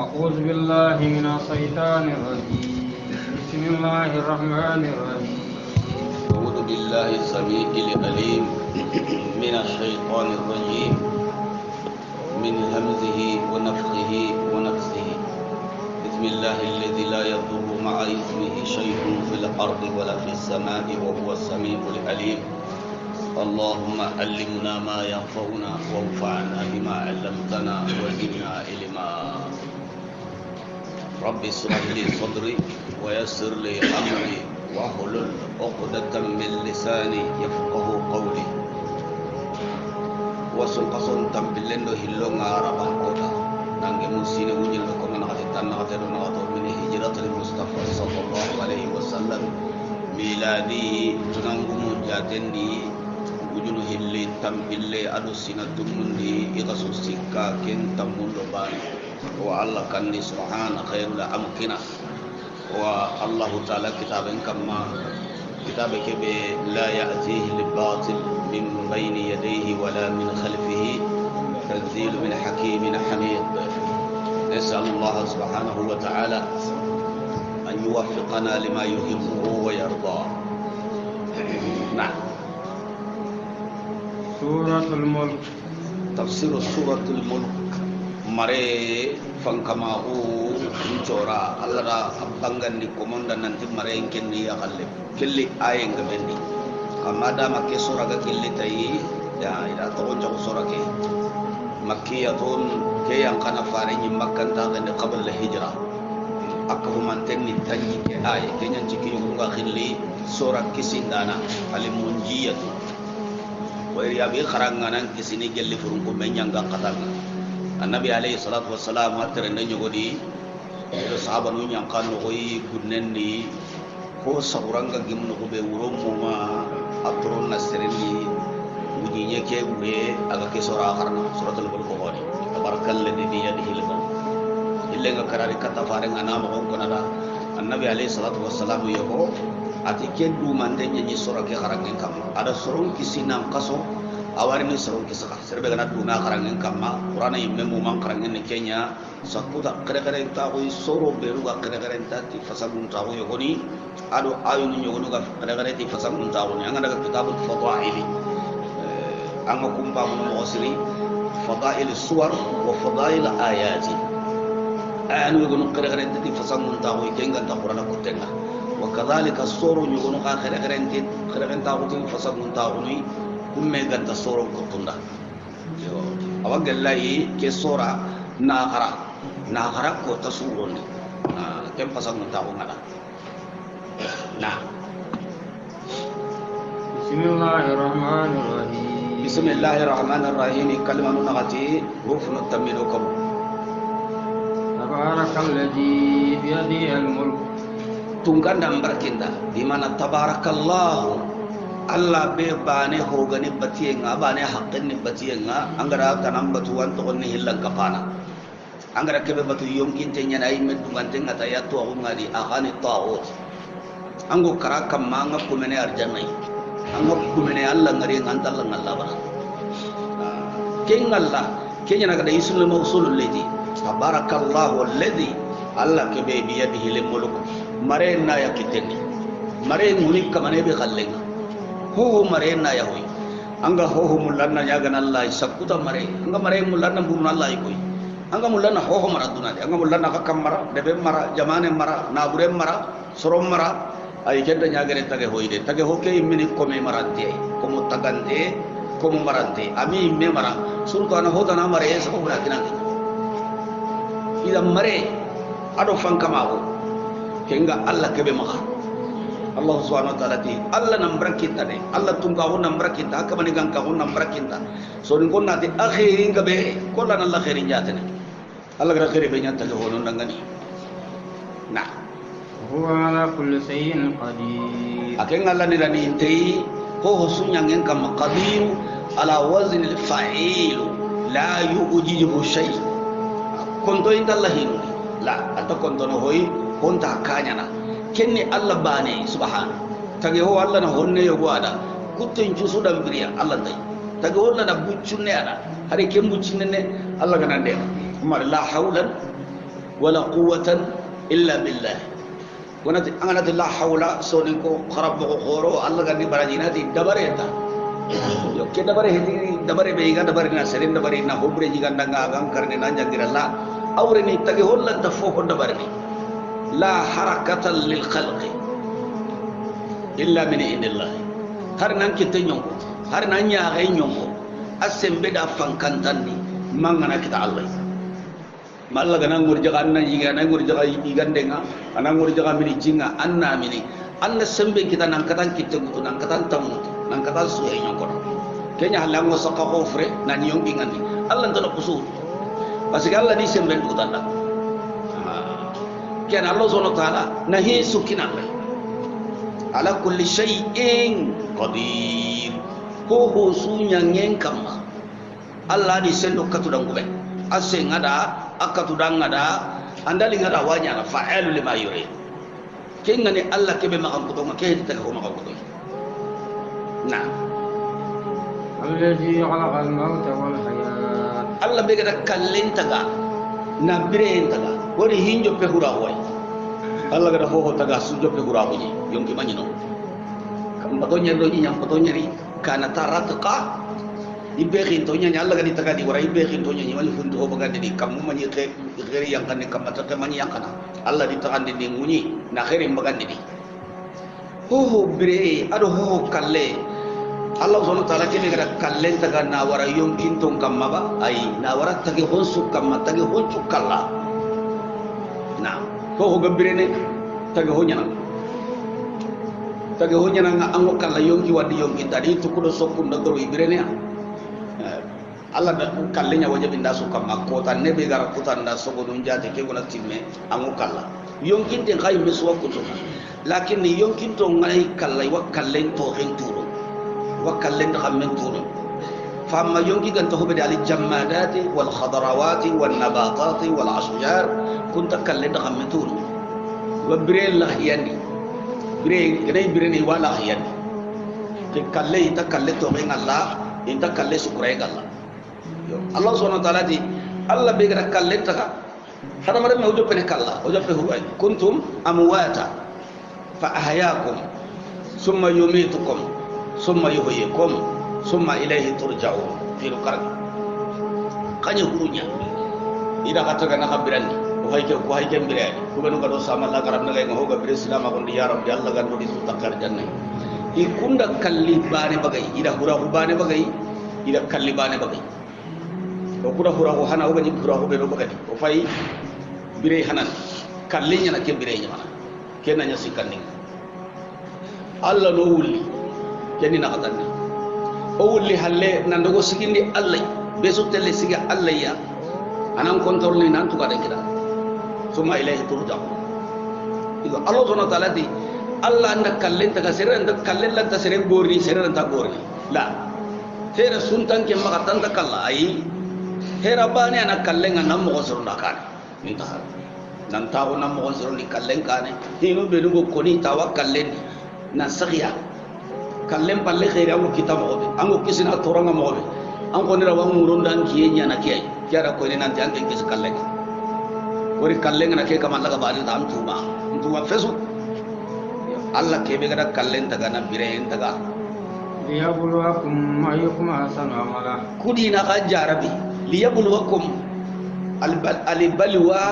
أعوذ بالله من الشيطان الرجيم بسم الله الرحمن الرحيم أعوذ بالله السميع العليم من الشيطان الرجيم من همزه ونفخه ونفسه بسم الله الذي لا يضر مع اسمه شيء في الأرض ولا في السماء وهو السميع العليم اللهم علمنا ما ينفعنا وانفعنا بما علمتنا وزدنا علما رب اشرح لي صدري ويسر لي أمري واحلل عقدة من لساني يفقه قولي وسنقصن تنبلن هلون عربا قوتا نانجي مسيني وجل لكم نغتي تنغتي نغتي من هجرة المصطفى صلى الله عليه وسلم ميلادي تنغم جاتن دي وجل هلي تنبلي أدو سنة تمندي إغسو سكا كن تمون لباني والله كان سبحانه خير الأمكنة والله تعالى كتاب كما كتابك لا يأتيه الباطل من بين يديه ولا من خلفه تنزيل من حكيم حميد نسأل الله سبحانه وتعالى أن يوفقنا لما يحبه ويرضاه نعم سورة الملك تفسير سورة الملك mare fankamaku ncora allara abangandi komonda nanti mare kenni ya khalle kelli ayen gabendi kamada makke sura ga kelli tayi ya ida to jaw sura ke makkiyatun ke yang kana fare ni makkan ta ga qabl al hijra akku mantenni tanyi ke ay kenyan ciki ga khilli sura kisindana al munjiyatu wa ya bi kharanganan kisini gelli furun ko menyanga katanga النبي عليه الصلاة والسلام هاتر النجو دي صحابة نون ينقان نغوي قدنن دي هو صورانغا جم نغو بورم وما أطرون نسرين دي وجيني كي بوه أغا كي سورة آخرنا سورة البلقواني تبارك الذي بيده الملك إلا كراري كتفارن أنا مغون كندا النبي عليه الصلاة والسلام يهو أتي كي دو مندن يجي سورة كي خرانين كم ada sorong kisi nang kaso awari ni sorong kisah serba kena duna karangin kama Quran yang memang karangin ni Kenya sakuta kere-kere tahu soro beru ga kere-kere tadi fasagun tahu yogoni ado ayun yogonu ga kere-kere ti fasagun tahu ni anga daga kitabul fadaili anga kumpa mun muasiri fadail suwar wa fadail ayati anu yogonu kere-kere ti fasagun tahu kenga ta Quran ko tenga wa kadhalika soro yogonu ga kere-kere tahu ti fasagun tahu ni kumme ganta soro ko tunda yo awagallai ke sora na gara ko tasuro ni kem pasang tahu ngada nah bismillahirrahmanirrahim kalima nagati huruf nutaminukum tabarakalladzi biyadihi al-mulk tungkan dan berkinta di mana tabarakallah Allah be bane hogani batiyenga bane haqqin batiyenga angara kanam batuwan to ni hillan kapana angara kebe batu yomkin tenya nay medungan tenga tayatu ngadi akhani taut ango karakam manga kumene arjanai ango kumene Allah ngari ngantalla ngalla ba ken Allah kenya naga da isul mawsulul ladi tabarakallahu alladhi Allah kebe biyadihi al-mulk mare na yakiteni mare nguni kamane be khallenga ho marena ya hoy anga ho mulanna nyaga Allah isakuta mare anga mare mulanna burun Allah ikoy anga mulanna ho maraduna anga mulanna kakam mara debe mara jamane mara nabure mara sorom mara ay kenda nyaga re tage hoy de tage ho ke imini ko me marante ko mutagande ko marante ami me mara sultana ho dana mare so ko kinangi ida mare ado fankamawo kenga Allah kebe maka Allah subhanahu wa ta'ala ti Allah nambra kita ne Allah tungkahu nambra kita kamani gangkahu nambra kita so ni konna ti akhirin gabe kolla Allah khairin jatene Allah gara khairi be nyata ho non dangani nah huwa ala kulli shay'in qadir aken Allah ni rani intei ho sunyang en kam qadir ala wazn al fa'il la yujibu shay konto inda Allah hin la atakonto no hoy konta kanya na kenni Allah bane subhanahu tage ho Allah na horne yo gwada kutten ju sudan biriya Allah tay tage ho na buccunne ada hari kem buccinne Allah ganande mar la hawlan wala quwwatan illa billah wonati anganati la hawla sonin ko kharab ko khoro Allah gandi barajinati dabare ta yo ke dabare hedi dabare be ga dabare na serin dabare na hobre jiganda ngagang karne na jangiralla awre ni tage holla ta fofo dabare ni la harakatan lil khalqi illa min indillah har nan kitte nyonko har nan nya ga nyonko asembe da fankantandi mangana kita Allah malla gana ngurjaga anna yiga na ngurjaga igandenga ana ngurjaga mini jinga anna mini anna sembe kita nang katan kitte gutu nang katan tamu nang katan suhe nyonko kenya halango saka ofre nan yonki ngandi Allah tan kusul parce que Allah di sembe du tanda ken Allah subhanahu wa ta'ala nahi sukina ala kulli shay'in qadir ho sunya ngen kamma Allah di sendo katudang gube ase ngada akatudang ngada andali ngada wanya fa'alu lima yurid kengani Allah kebe makan kutonga ke ta ko makan kutonga nah الذي خلق الموت والحياة Allah be gada kallen taga na bire taga wori hinjo pe hura hoy Allah gada ho taga sujo pe hura hoy yonki manyino kam batonya do nyam batonya ri kana taratqa ibe khintonya Allah gadi taga di wara ibe khintonya ni wali funto ho bagade di kam manyi ke geri yang kan kam atake manyi yang kana Allah di taga di ngunyi na khairi bagade di ho bire ado ho kalle Allah subhanahu wa ta'ala kini kada kallen taga na wara yonkin tong kamma ba ai na wara tagi honsu kamma tagi honsu kalla na ho gambirene tagi honya na ango kalla yonki wadi yonki tadi to kudo sokku ndoro ibirene Allah da kallenya wajabi nda su kamma ko tan ne be gara kutan da sogo dun jate ke gona timme ango kalla yonkin ten khay miswa kuto lakin yonkin to ngai kalla wa kallen to henturo وكلن خمن تونو فاما يونكي كنت هو بدي على الجمادات والخضروات والنباتات والاشجار كنت كلن خمن تونو وبرين لا يعني برين كدي برين ولا يعني كلي تكلي توين الله انت كلي شكرين الله الله سبحانه وتعالى دي الله بيغرا كلي تكا هذا مرة ما وجب بنك الله وجب هو كنتم امواتا فاحياكم ثم يميتكم ثم يحييكم ثم إليه ترجعون في القرن كاني هونيا إذا كتر كنا خبرني وهاي كم براني كنا نقول سام الله كرم نلاقي هو كبر السلام أقول يا رب يا الله كان بدي سوتكر جنة يكون ده كلي بانه بقى إذا هورا هو بانه بقى إذا كلي بانه بقى وكنا هورا هو هنا هو بني هورا هو بنو بقى وفاي بري هنا كلي نيا نكيم بري نيا mana كنا نيا سكاني الله نقول jadi nak kata ni, awalnya halle nandogo sikindi Allah, besok tele siga Allah ya, anam kontrol ni nantu kada kita, semua ilahi turjau. Itu Allah Subhanahu Wa Taala di Allah anda kallen taga seren anda kallen lanta seren gori seren anta gori, lah, hera suntan ke makatan tak kalla ai, hera bani anak kallen anam mohon serun nakane, minta hal, nantahu nam mohon serun di kallen kane, hinu benugo koni tawa kallen, nasakia. Kallem palle khairi ango kita mo ango kisina toranga mo ango ni rawa murondan kiye nyana kiye kiara ko ni nanti anke kis kallen wori kallen na ke kamalla ga bali tam tuma fesu Allah ke be gada kallen daga na biren daga liyabluwakum ayyukum ahsanu amala kudi na ka jarabi liyabluwakum albalwa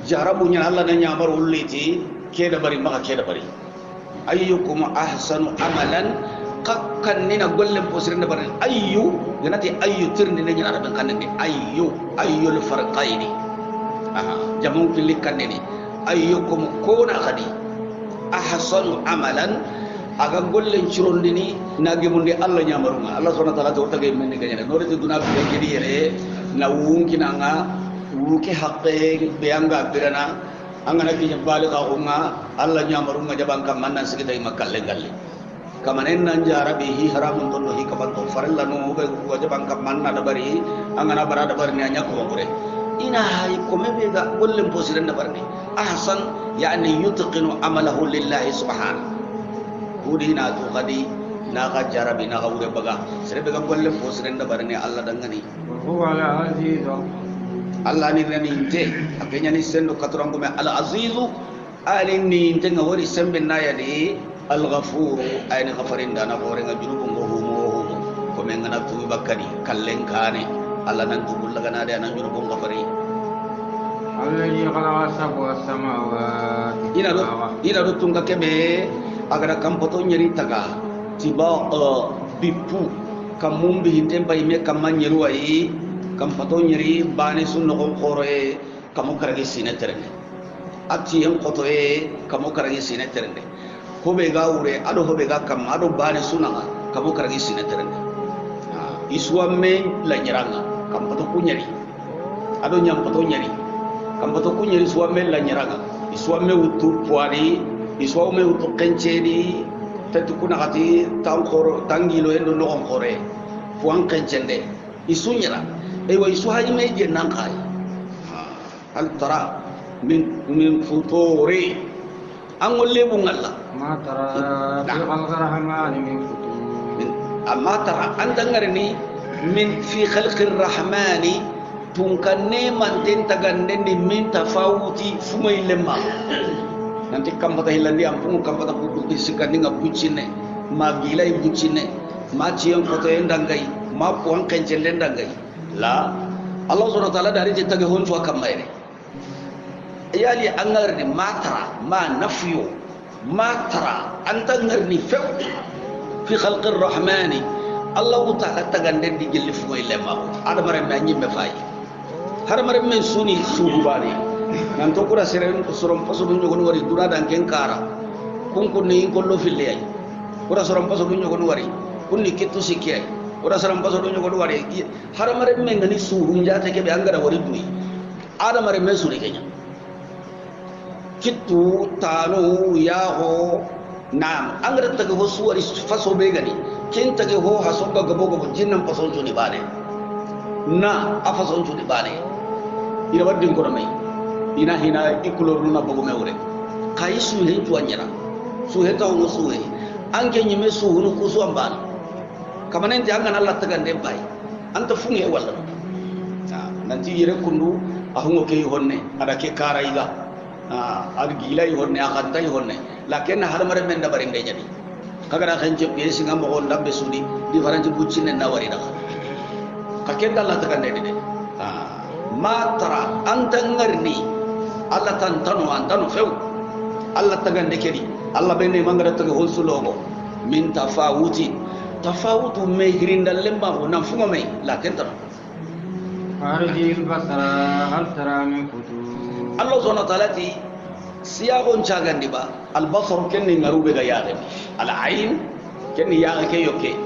jarabunya Allah na nyamar ulliti ke da bari maka ke da bari ayyukum ahsanu amalan kakkan nina gollen posirin da barin ayyu ganati ayyu tirni ne nyana ban kanne ayyul farqaini jamun kilikan ne ayyukum kona khadi ahsanu amalan aga gollen cirondini nage munde Allah nyamarunga Allah subhanahu wa ta'ala to tage men ganya no rete duna be gedi yere na wunkina nga wuke haqqe be anga birana angana ki jabal ka unga Allah nyamarunga jaban kam mannan sigita makalle galle kamanen nan jarabihi haramun tonno hi kabanto farilla no be wajaban kam manna da bari angana barada bari ni anya ko bure ina hay ko mebe ga gollem posiren da barni ahsan yani yutqinu amalahu lillahi subhanahu kudi na to kadi na ga jarabi na ga wure baga sere be ga gollem posiren da barni Allah dangani huwa al aziz Allah ni ninte akenya ni sendo katurangu me al azizu ali ni ninte ngori sembe na ya de al ghafur ay ni ghafarin dana gore nga jurubu ngo ko men ngana tu bakari kallen kane Allah nan tu bulla gana de nan jurubu ghafari الذي خلق سبع سماوات ina do tunga kebe agara kampoto nyeri taga tiba bipu kamum bi hitemba ime kamanyeru ai kampoto nyeri bani sunno ko khore kamu karagi sine terene ati en koto e kamu karagi sine terene hobe ga ure ado hobe ga kam ado bani sunanga kamu karagi sine terene iswamme la nyeranga kampoto kunyeri ado nyampoto nyeri kambato kunyeri suame la nyeraga isuame utu puari isuame utu kencedi tetu kuna kati tangkoro tangilo endo no kore puang kencende isunyera ewa isu haji meje nangkai hal tara min futuri angolle bungalla ما ترى في خلق الرحمن من فطور amma tara andangarni min fi khalqir rahmani tungkanne manten tagande ni min tafawuti fumay lemma nanti kambata hilandi ampung kambata budu sikandi ngabucine magila ibucine maciyon koto endangai ma puan kencel endangai la Allah subhanahu wa ta'ala dari jitage honfu akamere yali angarni matara ma nafyu matara antangarni few fi khalqir rahmani Allah ta'ala tagande di jelli fumay lemma adamare na nyimbe fay haramare men suni sugubani nan to kura seren sorom paso dunyo gon wari dura dan ken kara kun ni kollo fille ay kura sorom paso dunyo gon wari kunni kittu sikki ay kura sorom paso dunyo gon wari haramare men ngani suuru njata ke be angara wari duyi adamare men suni kenya kittu tanu yaho nam angara taga ho suwari faso be gani ken taga ho hasonga gabo gabo jinnan paso juni bane na afason juni bane ina waddin ko mai ina hina ikulor na bago mewre kai su he tuanyara su he taw no su he anke nyime su hunu ku su ambana kamanen ti angana Allah tagande bay anta funge walla nanti yere kundu ahungo ke honne ada ke karaiga ad gilai honne akantai honne lakin har mare men da barinde jadi kagara khanje be singa mo on dambe sudi di faranti buccine na wari daga kakek Allah tagande de ma tara antangarni Allah antanu few Allah tagande kedi Allah benne mangara taga holsulogo min tafawuti tafawutu me hirindal lemba ko nan fungo me la kentano فارجي البصر هل ترى من فطور Allah subhanahu wa ta'ala ti siyagon cagandi ba al basar kenni ngarube ga yaade al ain kenni yaade ke yoke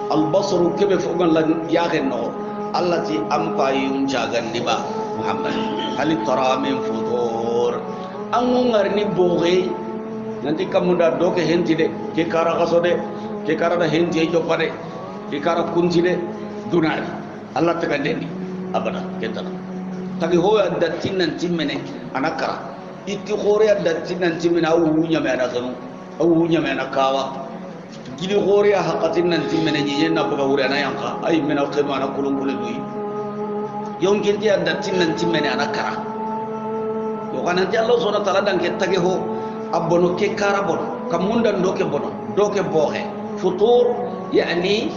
al basar kebe fogon la yaade no Allah ti ampayun cagandi ba Muhammad hal tara min futur angu ngarni boge nanti kamu da doke henti de ke kara kasode ke kara da henti e jopade ke kara kunti de dunari Allah tagandeni abada ketana tagi ho adda tinnan timmene anakara itti khore adda tinnan timmene awu nyame ana sanu awu nyame ana kawa gili khore haqatin nan timmene nyi na buga wure ana yanka ay mena khema ana kulun kulun duyi yonkin ti adda tinnan timmene anakara yo kananti Allah subhanahu wa ta'ala dan ke tagi ho abbono ke karabon kamunda ndoke bono doke bohe futur yani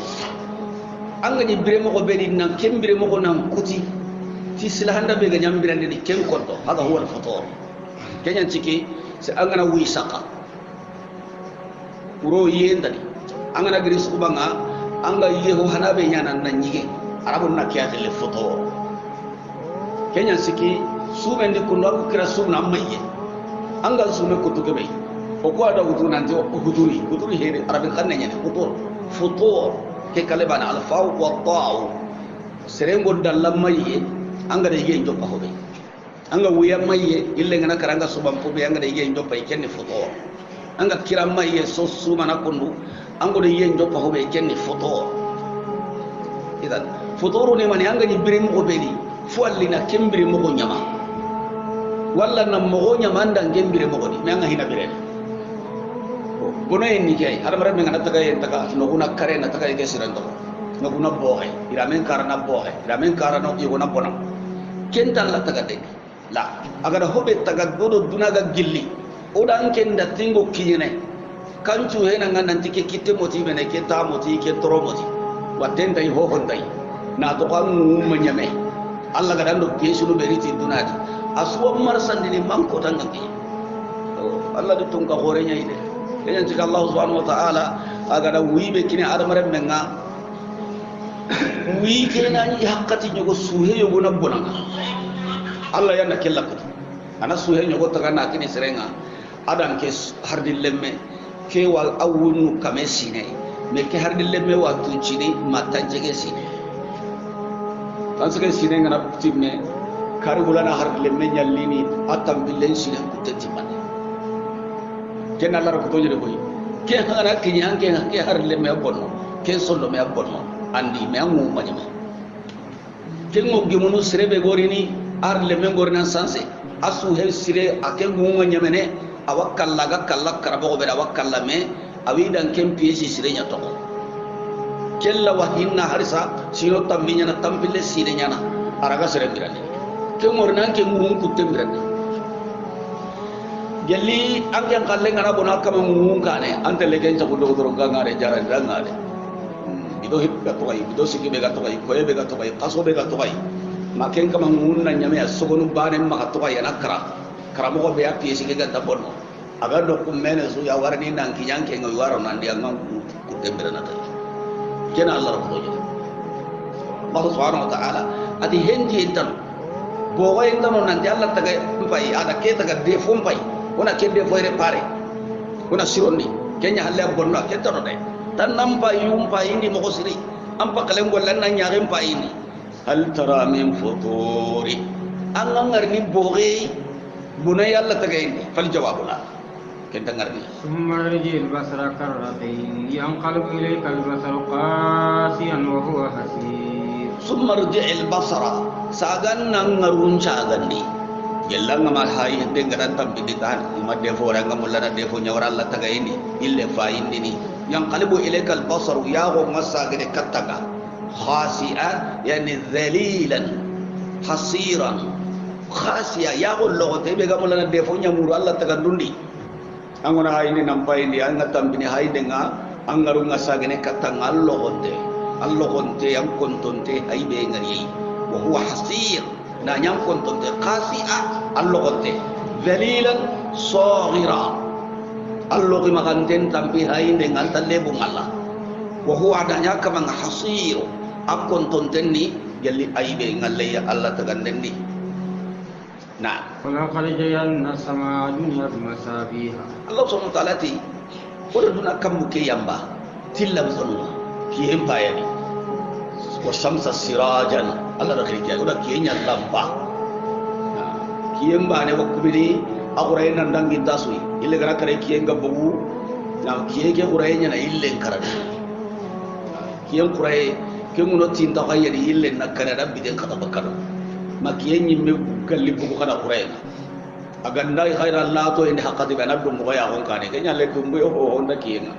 anga ni biremo ko bedi nan kembire mo ko nan kuti ti silahanda be ga nyambirande di ken konto hada huwa al-futur kenyan ciki se anga na wi saka uro yendani anga na gris kubanga anga yeho hanabe nyana nan nyige arabun na kiyate le futur kenyan ciki sumendi kundo ko kira sumna maye anga sume kutu be o ko ada wutu nan jo huturi hede arabin kanne nyane futur ke kalebana al faw wa ta'u serengo dalla maye anga de yeye joppa hobe anga wuya maye ille ngana karanga subam pobe anga de yeye joppa kenni foto anga kira maye so suma na kundu anga de yeye joppa hobe kenni foto idan fotoro ne mani anga ni birim ko beli fuallina kembiri mo nyama walla na mo nyama ndan gembire mo ni me anga hina birene bono en ni kay har mara me ngana taga en taga no una kare na taga ke sirando no una bohe iramen karana bohe iramen karano i una bona kenta la taga de la agara hobe taga dodo dunaga gilli odan kenda tingo kiyene kancu hena ngana tike kitte moti bene ke ta moti ke toro moti waten dai ho hondai na to kan munyame Allah ga dando kesu no beriti dunadi aswa marsan ni manko tangangi Allah du tunga horenya ide enen tika Allah subhanahu wa ta'ala aga da wibe kini adamare menga wi kena ni hakkati nyogo suhe yogo na bonanga Allah yana kella ko ana suhe nyogo taga na kini serenga adan ke hardi lemme ke wal awunu kame sine me ke hardi lemme wa tuncini mata jege sine tan sege sine ngana timme kari bulana hardi lemme nyallini atam billen sine kutati mane ken Allah ko tojere boy ke ngana kinyan ke hardi lemme bonno ke sollo me bonno andi me amu majima ken mo gemunu serebe gorini ar lemme gorina sanse asu he sire aken gunga nyamene awakalla ga kalla karabo be awakalla me awidan ken piyesi sire nya to kella wahinna harisa sino tambinya na tambille sire nya na araga sire birane ken morna ken ngun kutte birane gelli angen kalle ngana bona kama ngun kane ante legen ta kudo doro ngare jaran ngare bido hibga to ay bido sigi be ga to ay koye be ga to ay qaso be ga to ay maken kama ngun na nyame asogonu bane ma to ay nakara karamo be ya piyesi ke ganta bonno aga do kum mene su ya warani nan ki yanke ngoy waro nan dia ngam ku tembere na tay kena Allah ko je Allah subhanahu wa ta'ala adi henji entan bo way ndano nan Allah taga pai ada ke taga defo pai ona ke defo re pare ona sirondi kenya halle bonno ke tano de tan nampa yum pai indi mo ko siri ampa kalen gollan nan nyaare pai ini hal tara min futuri an ngarni boge bunay Allah taga indi fal jawabuna kenta ngarni summa rajil basara karratain yanqalib ilayka al-basar qasiyan wa huwa hasir summa rajil basara sagan nang ngarunca gandi gellang ma hay de ngaran tambi ditan ma defo ranga mullana defo nyawra Allah taga indi ille fa indi ni yanqalibu ilayka al-basar ya go masagade kattaga khasi'a yani dhalilan hasiran khasiya ya go logote be gamulana defo nyamuru Allah taga dundi angona hayni nampai ni anga tambini hayde nga angaru ngasagene katanga allogonte yang kontonte haybe ngari wa huwa hasir na nyam kontonte qasi'a allogonte dhalilan saghira allogi makanten tampi hayde nganta lebu ngalla wa huwa adanya kama hasir akontonte ni jalli haybe ngalle ya Allah tagandendi nah walaqad jayyana as-samaa dunya bimasabiha Allah subhanahu wa ta'ala ti ora duna kammu ke yamba tilla sonu ki empire ni wa shamsa sirajan Allah da kirkiya ora ki nya lamba ki yamba ne wakubini akura ina ndangi tasui ille gara kare ki nga bugu na ki ke ura nya na ille karade ki yam kurai ke muno tinta kayedi ille nakana da bide kata bakaro makiyen yimme galli bugu kana qurayna aganda khairal la to inde hakati bana dum ko ya hon kane kenya le dum yo ho honda kiyena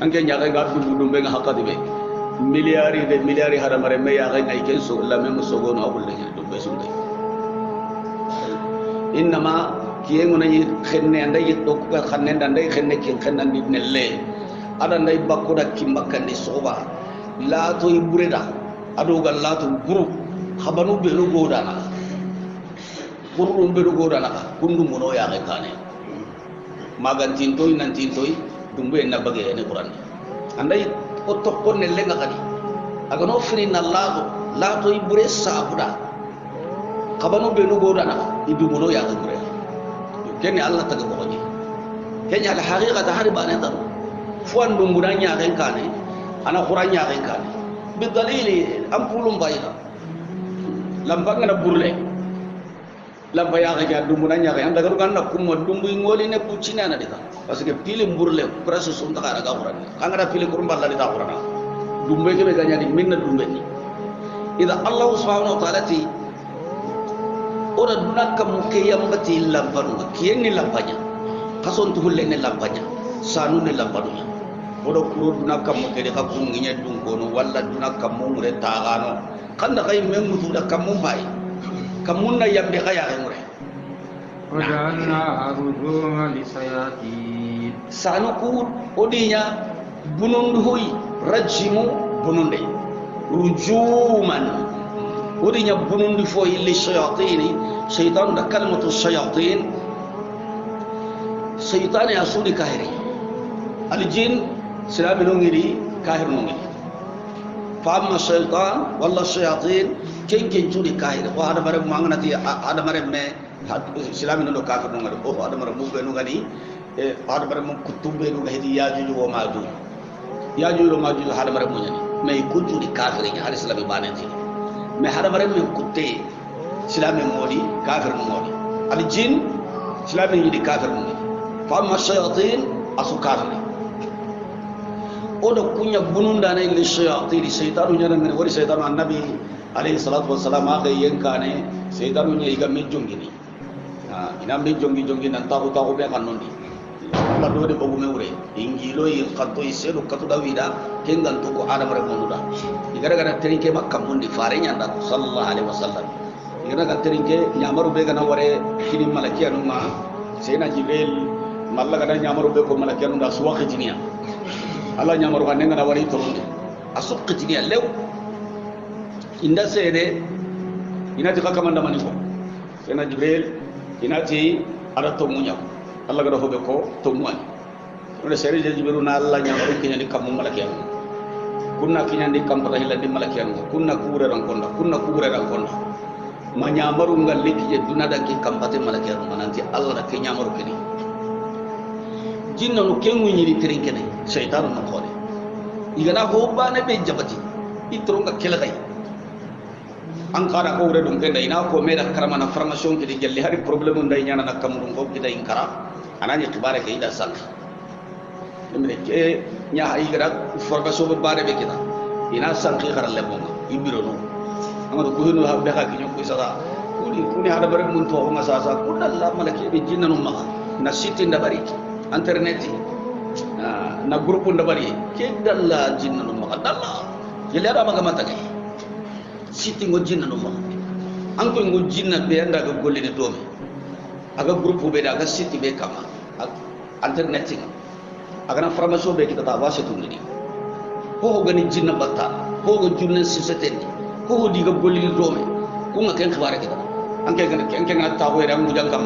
anke nya ga dum be nga hakati be miliari hada mare me ya ga ngai ken so la me so gono abul nya dum be sunde inma kiyen ngona yi khenne anda yi to ko khenne ndande khenne kin khannan di nelle ada ndai bakko da kimbakani soba la to ibureda ado gal la to guru khabanu belu godana kurun belu godana kundu mono ya ga kane magan tintoy nan tintoy dumbe na bage ne qur'an andai otto konne lenga kadi aga no firi na la to ibure sabuda khabanu belu godana idu mono ya ga gure kene Allah taga boji kenya al haqiqata hariba ne tan fuan dumburanya ga kane ana qur'anya ga kane bidalili ampulum bayina lambang na burle lamba ya ga dumbu nanya ga anda garu ganna kumma dumbu ngoli ne pucina na dika parce que pile burle presso sun ta ga quran kanga da pile kurum balla di ta quran dumbe ke be ganya di minna dumbe ni ida Allah subhanahu wa ta'ala ti ora dunaka muke yambati lambanu kiyenni lambanya kason tu hulle ne lambanya sanu ne lambanunya odo kuro dunaka muke de ka kunginya dungono walla dunaka mumure taagano kanda kay men mutu da kamum bay kamunna yambe kaya ngure وجعلناها رجوما للشياطين sanuku odinya bunundu hoy rajimu bununde rujuman odinya bunundu foy li shayatini shaytan da kalmatu shayatin shaytan ya sudi kahiri aljin silaminu ngiri kahir nungiri famma shaytan walla shayatin ken sudi kahiri wa hada bare manganati hada bare me silaminu do kafir nungari o hada bare mubbe nungani hada bare mun kutube nu hedi yajuju wa majuju yajuju wa majuju hada bare munyani me kunjudi kafir ni hada islami banati me hada bare men kutte silami modi kafir modi al jin silami yidi kafir modi fa amma shayatin asu kafir odo kunya bununda na ile shayatin shaytanu nyana ngani wori shaytanu annabi alayhi salatu wassalam aga yenkane shaytanu nya iga me jongini ina me jongi nan tahu be kanondi Allah do de bogu me wure ingilo yi qatto iselu qatu dawida kengan to ko adam re monuda igara gara terinke makka mundi fare nyanda sallallahu alaihi wasallam igara gara terinke nyamaru be gana wore kini malakiyanu ma sena jibril malla gana nyamaru be ko malakiyanu da suwa khitiniya Allah nyamaru kan ngana wari to mundi asuk khitiniya lew inda sede ina ti kakamanda maniko sena jibril ina ti ada to munya Allah gada hobe ko to muani wala seri jibril na Allah nyamaru kinya di kam malakiyan kunna kinya di kam pata hilandi malakiyan kunna kubure ran konda ma nyamaru ngalli kije dunada ki kam pata malakiyan mananti Allah da kinya nyamaru kini jinna no kengu nyiri trinkene shaytan no khole igana ho bane be jabati itronga kelgai an kara ko wure dum kenda ina ko meda karama na formation ki di jalli hari problem nday nyana na kam dum ko kita inkara anani khibare ke ida sak emre ke nya hay gara formation bare be kita ina sanki khara le bonga ibiro no amado ko hinu habbe ka kinyo ko sala kuni hada bare mun to ma sasa kudalla malaki be jinna no ma na siti ndabari internet na groupe ndabari ke dalla jinna no ma dalla yele ada maga mata kay siti ngo jinna no ma an ko ngo jinna be anda ga golle de dome aga groupe be daga siti be kama internet aga na formation be kita ta wase tun ni ho gani jinna batta ho go junne société ni ho diga golle de dome ko nga ken xibare kita an ke ngana ta ho ram mu jangam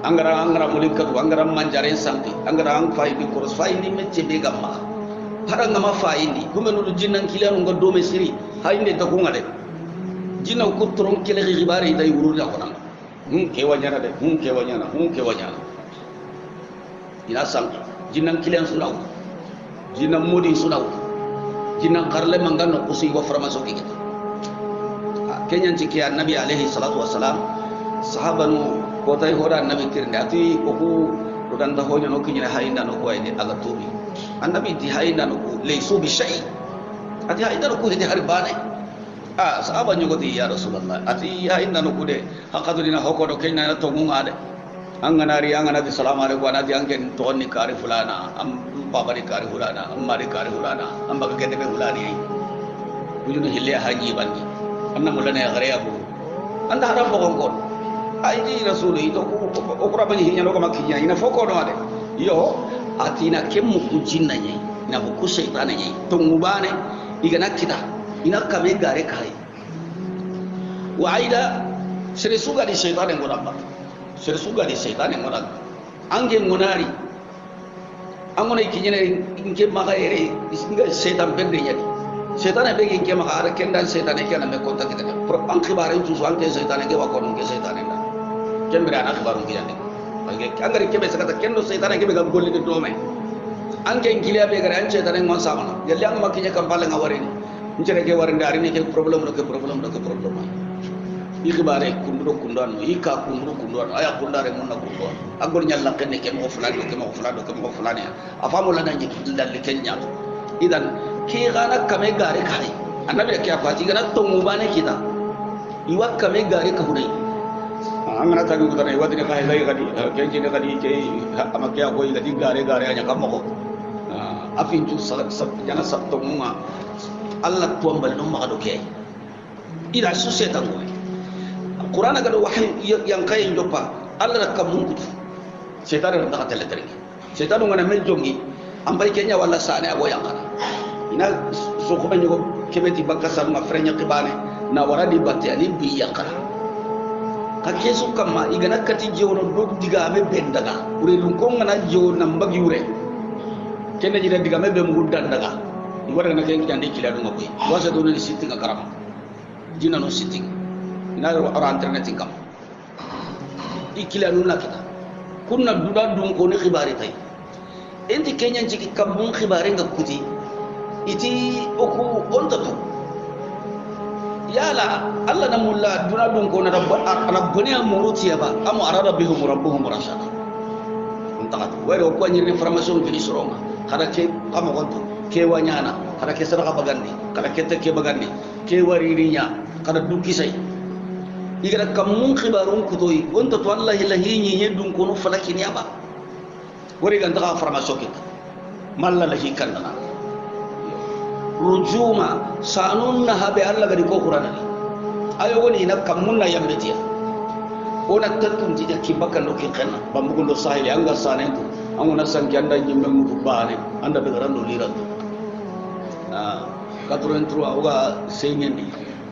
angara mulinkatu angara manjare santi angara ang faidi koros faidi mecce be gamma hada ngama faidi gumenu jinnan kilanu ngo dome siri hayne ta ko ngade jinna ko tron kele xibare day wuru da ko nam ke wanyana ina sang jinnan kilen sunaw jinnan modi sunaw jinnan karle mangano kusi wa farmaso ki kenyan ciki annabi alaihi salatu wassalam sahabanu ko tay hoda annabi tirnde ati ko ku do dan da honya no kinyere hayinda no ko ayde aga tubi annabi ti hayinda no ko laysu bi shay ati hayinda no ko de harbane sahaba nyugoti ya rasulullah ati hayinda no ko de hakadina hokodo kenya na to ngade angana di salamu alaikum anati angen tonni kari fulana am babari kari fulana am mari kari fulana am baga kende be fulani bujunu hille haji bandi anna mulana ya gare abu anda haram bogon kon ayi rasul ito ko bani hinya no ko makinya ina foko no ade yo atina kemmu ku jinna nyai ina ku shaytan nyai to ngubane igana kita ina kame gare kai wa aida sere suga di shaytan ngoramba sere suga di shaytan ngoranga ange ngonari angone kinyene inke maga ere isinga shaytan bende nyadi shaytan be inke maga ara kenda shaytan ke na me konta kita pro an khibare ju so anke shaytan ke wa kono ke shaytan na kembere ana khibaru ke yande ange angari kebe sakata kendo shaytan ke be gam golli de dome anke ngiliya be gare an shaytan ngon samana yalla ang makinya kampale ngawari ni njere ke warinde ari ni ke problem do ke problem ikhbare kunduan ika kunduan aya kundare munna kunduan agor nyalla kenne ke mo fulani ya afamu la nanji dal kenya idan ki gana kame gare kai annabi ke afati gana to mubane kita iwa kame gare ka hunai angana ta gudu tanai wadine kai lai gadi kenji ne gadi ke amakiya ko gadi gare anya kammo afin tu salak sab jana sab to muma Allah tuambal no magado ke ida suseta ngoi qur'ana ga wahyi yang kay joppa alla rakam munkutu setan ran da tele tere setan ngana men jongi ambay kenya wala sane abo yang kana ina so ko banyo kebeti bakasal ma frenya kibane na waradi batte ani bi yang kana ka kesu kamma igana kati jewno dog diga me bendaga ure dum ko ngana jew nam bagi ure kenne jira diga me be mu dandaga wara na ken jandi kila dum ko wasa do ni sitting karam dina no sitting ina ro internet kam ikila nuna kita kunna duda dum ko ni khibari tay enti kenyan ciki kabun khibari nga kuti iti oku onta tu yala alla na mulla duna dum ko na rabbani amuruti yaba amu arada bihum rabbuhum rashada unta wero ko nyir information bi isronga kada ke kama gonto ke wanyana kada ke sadaka bagandi kada ke te ke bagandi ke waririnya kada duki sai igara kamun khibarun kutoy gonto to wallahi lahi nyi dum ko no falakini yaba wori ganta ka information kita malla lahi kanna rujuma sanun na habe Allah gadi ko qur'ana ayo woni na kamunna yambetiya ona tattun jija kibakan do kinna bambugo do sahili anga sanen to angona sanki anda nyimbe mu bane anda be garando lira to 83 oga senyendi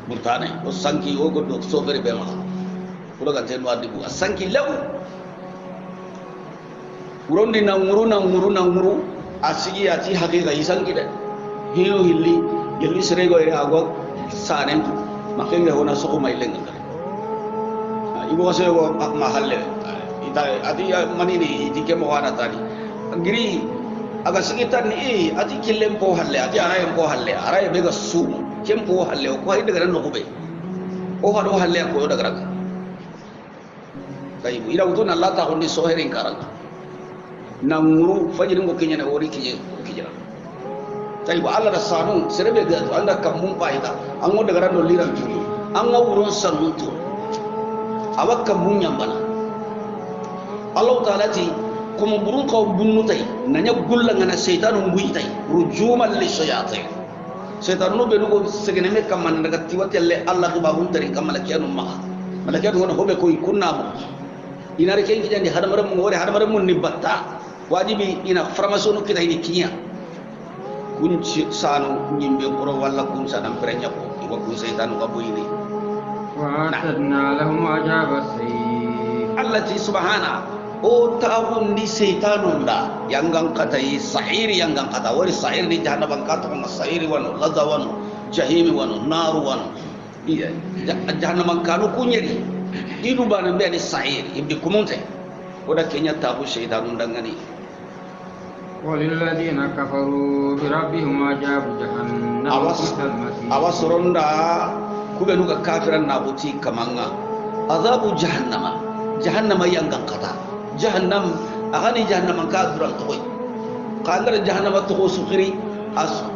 murtane o sanki o go do sofere be ma kula kan ten wadi bu sanki law urondi na nguru asigi ati hakika isanki de hiyo hilli yelli serego ere agwa sanen makenga hona soko mailenga ibo wasego mahalle ita ati manini dike mo wana tani ngiri aga sigitan ni ati killem po halle ati araye po halle araye bega su kempo halle ko ay daga no be o hado halle ko daga raga dai ira utun Allah ta honni soherin karanga namuru fajirin ko kinyane wori kijira tay ba Allah rasanu serebe ga anda kamun paida an go daga rando liran tuni an ga wuron sanunto awakka mun yambana Allah taala ti kuma burun ka bunnu tay nanya gulla ngana shaytanu nguyi tay rujuman li shayatin shaytanu be nugo segene me kamman daga tiwatelle Allah ke babun tari kamalakiyanu ma malakiyanu wono hobe koy kunnamo inare ken kijandi hadamaram ngore hadamaram mun ni batta wajibi ina formation kita ini kinya kunci sanu nyimbe koro wala kun sanam perenya ko iwa kun setan ko ini wa atadna lahum ajaba sayyi allati subhana o ta'un di setanun da yang gang katai sahiri yang gang kata wari sahir di jahannam kata ko sahiri wano lazawan jahimi wano naru wano iya jahannam kanu kunyeri idu bana be ni sahir ibdi kumunte oda kenya tabu setanun dangani walilladheena kafaru bi rabbihim ajabu jahannam awas ronda kubenu ka kafiran nabuti kamanga azabu jahannama yang gang kata jahannam agani jahannam kafiran toy kandar jahannam to sukiri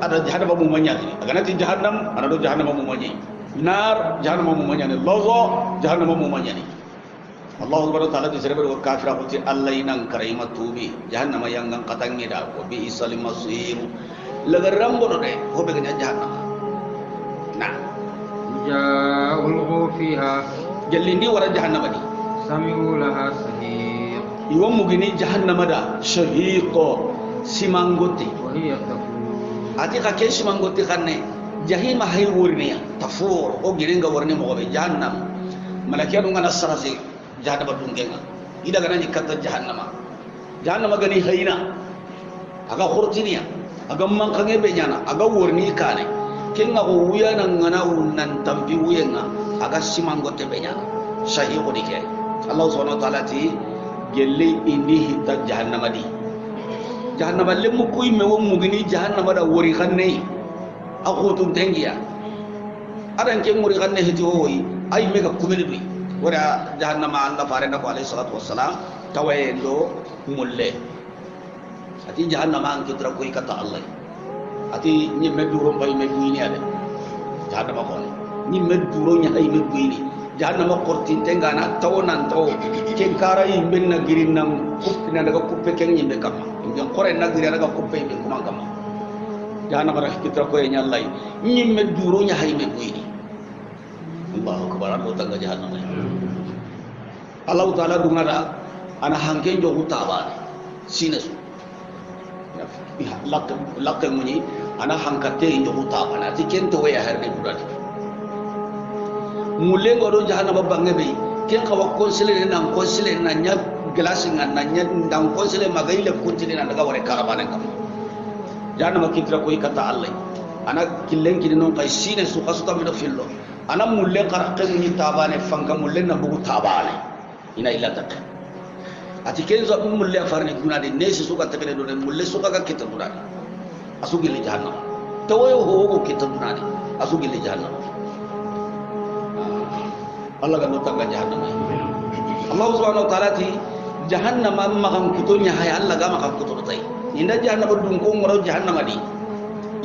ada jahannam mu manyani aganati jahannam ada do jahannam mu manyani nar jahannam mu manyani lazo jahannam mu manyani Allah subhanahu wa ta'ala disebut kafir aku ti Allah inang karaima tubi jahannam yang gang katangi da ko bi isal masir lagaram bono de ho be ganya jahannam nah ja'ul fiha jallindi wara jahannam di sami'u laha sahiq iwa mugini jahannam da shahiqo simangoti wa hiya tafur ati ka ke simangoti kanne jahima hay wurniya tafur o giringa warni mo be jahannam malakiyanu ngana sarasi jahannama dungenga ida gana ni kata jahannama gani hayna aga khurtiniya aga mankange be nyana aga worni kane kenga ko wuya nan ngana unnan tampi wuyenga aga simangote be nyana sahi ko dike Allah subhanahu wa ta'ala ti gelle indi hitta jahannama di jahannama lemu kuy me won mugini jahannama da wori khanne akhotum tengiya adan ke muri khanne heti hoyi ay mega kumeli wala jahannama anda farena ko alayhi salatu wassalam tawendo mulle ati jahannama an kitra ko ikata Allah ati ni meduro bay me buini ade jahannama ko ni meduro nya ay me buini jahannama kortin tengana tawonan taw ken kara yimben na girinam kuppina daga kuppe ken yimbe kam ngam kore na gira daga kuppe yimbe kuma kam jahannama ra kitra ko nya Allah ni meduro nya ay me buini Allahu akbar, aku tangga jahannam. Allah taala dungara ana hanken jo utabane sinesu lak muni ana hankate jo utabana tikento waya harne budati mulengo do jahannama bange be ken kawa konsile nan konsile nan nya glass ngan nan nya dan konsile magaile kuntine nan daga wore karabane kam jahannama kitra ko ikata Allah ana killen kidi non kay sine su kasuta mi do fillo ana mulle qaraqe ni tabane fanka mulle na bugu tabane ina illa tak ati kenzo mulle farni kunade nesi su ka takene do mulle su ka kitta dunade asugi li jahannama tawayo ho kitta dunade asugi li jahannama Allah kan tangga jahannama Allah subhanahu wa ta'ala ti jahannama makam kutunya hay Allah ga makam kutu tai inda jahannama dum ko ngoro jahannama di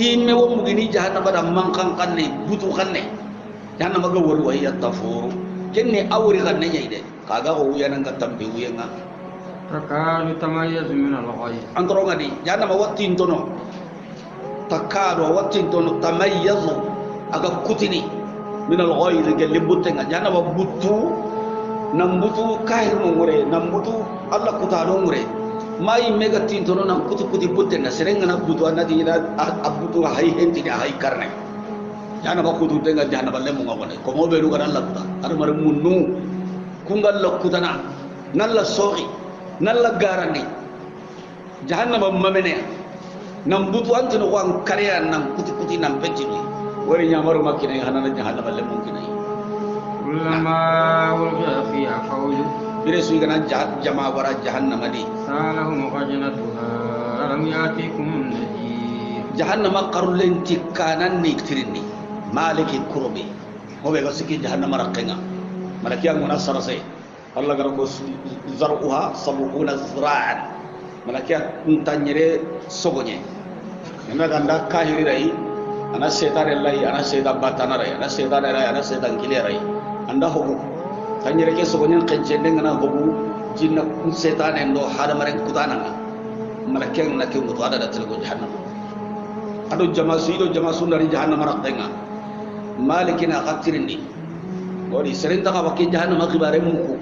imme wo mugini jahannama da mankan kanne butu kanne jahannama ga wori wa yatafuru kenne awri kanne nyide kaga ho yana ga tambe wuyenga takadu tamayyazu min al-ghayb antoro ngadi jahannama wattin tono takado wattin tono tamayyazu aga kutini min al-ghayb gelle butenga jahannama butu nambutu kahir mo ngure nambutu Allah kutado ngure mai mega tintono nam kutu kutu butenga serenga na butu anadi ina abutu hay henti da hay karne jana ba kutu tenga jana balle mo ngone ko mo beru kan Allah kuta ar mar munnu kungal lokutana nalla sogi nalla garani jahannama mamene nam butu antino wan kariya nam kutu kutu nam petini wori nyamaru makina hanana jahannama balle mo kinai kullama ulqiya fiha fawju bire sui kana jama wara jahannama di salahum qajnatuha alam yatikum nadir jahannama qarulen tikkanan ni tirini maliki kurbi hobe ga siki jahannama rakenga malakiya ngona sarase Allah gara ko zar'uha sabuna zira'an malakiya untanyere sogonye ina ganda kahiri rai ana setan rai ana setan batana rai ana setan rai ana setan kile rai anda hobu tanyere ke sogonyen kencende ngana hobu jinna setan endo hada mare kutana malakiya ngana ke mutu ada datil jahannam ado jama sundari jahannam rakenga malikina qatirindi wori serenta ka bakin jahannam khibare muku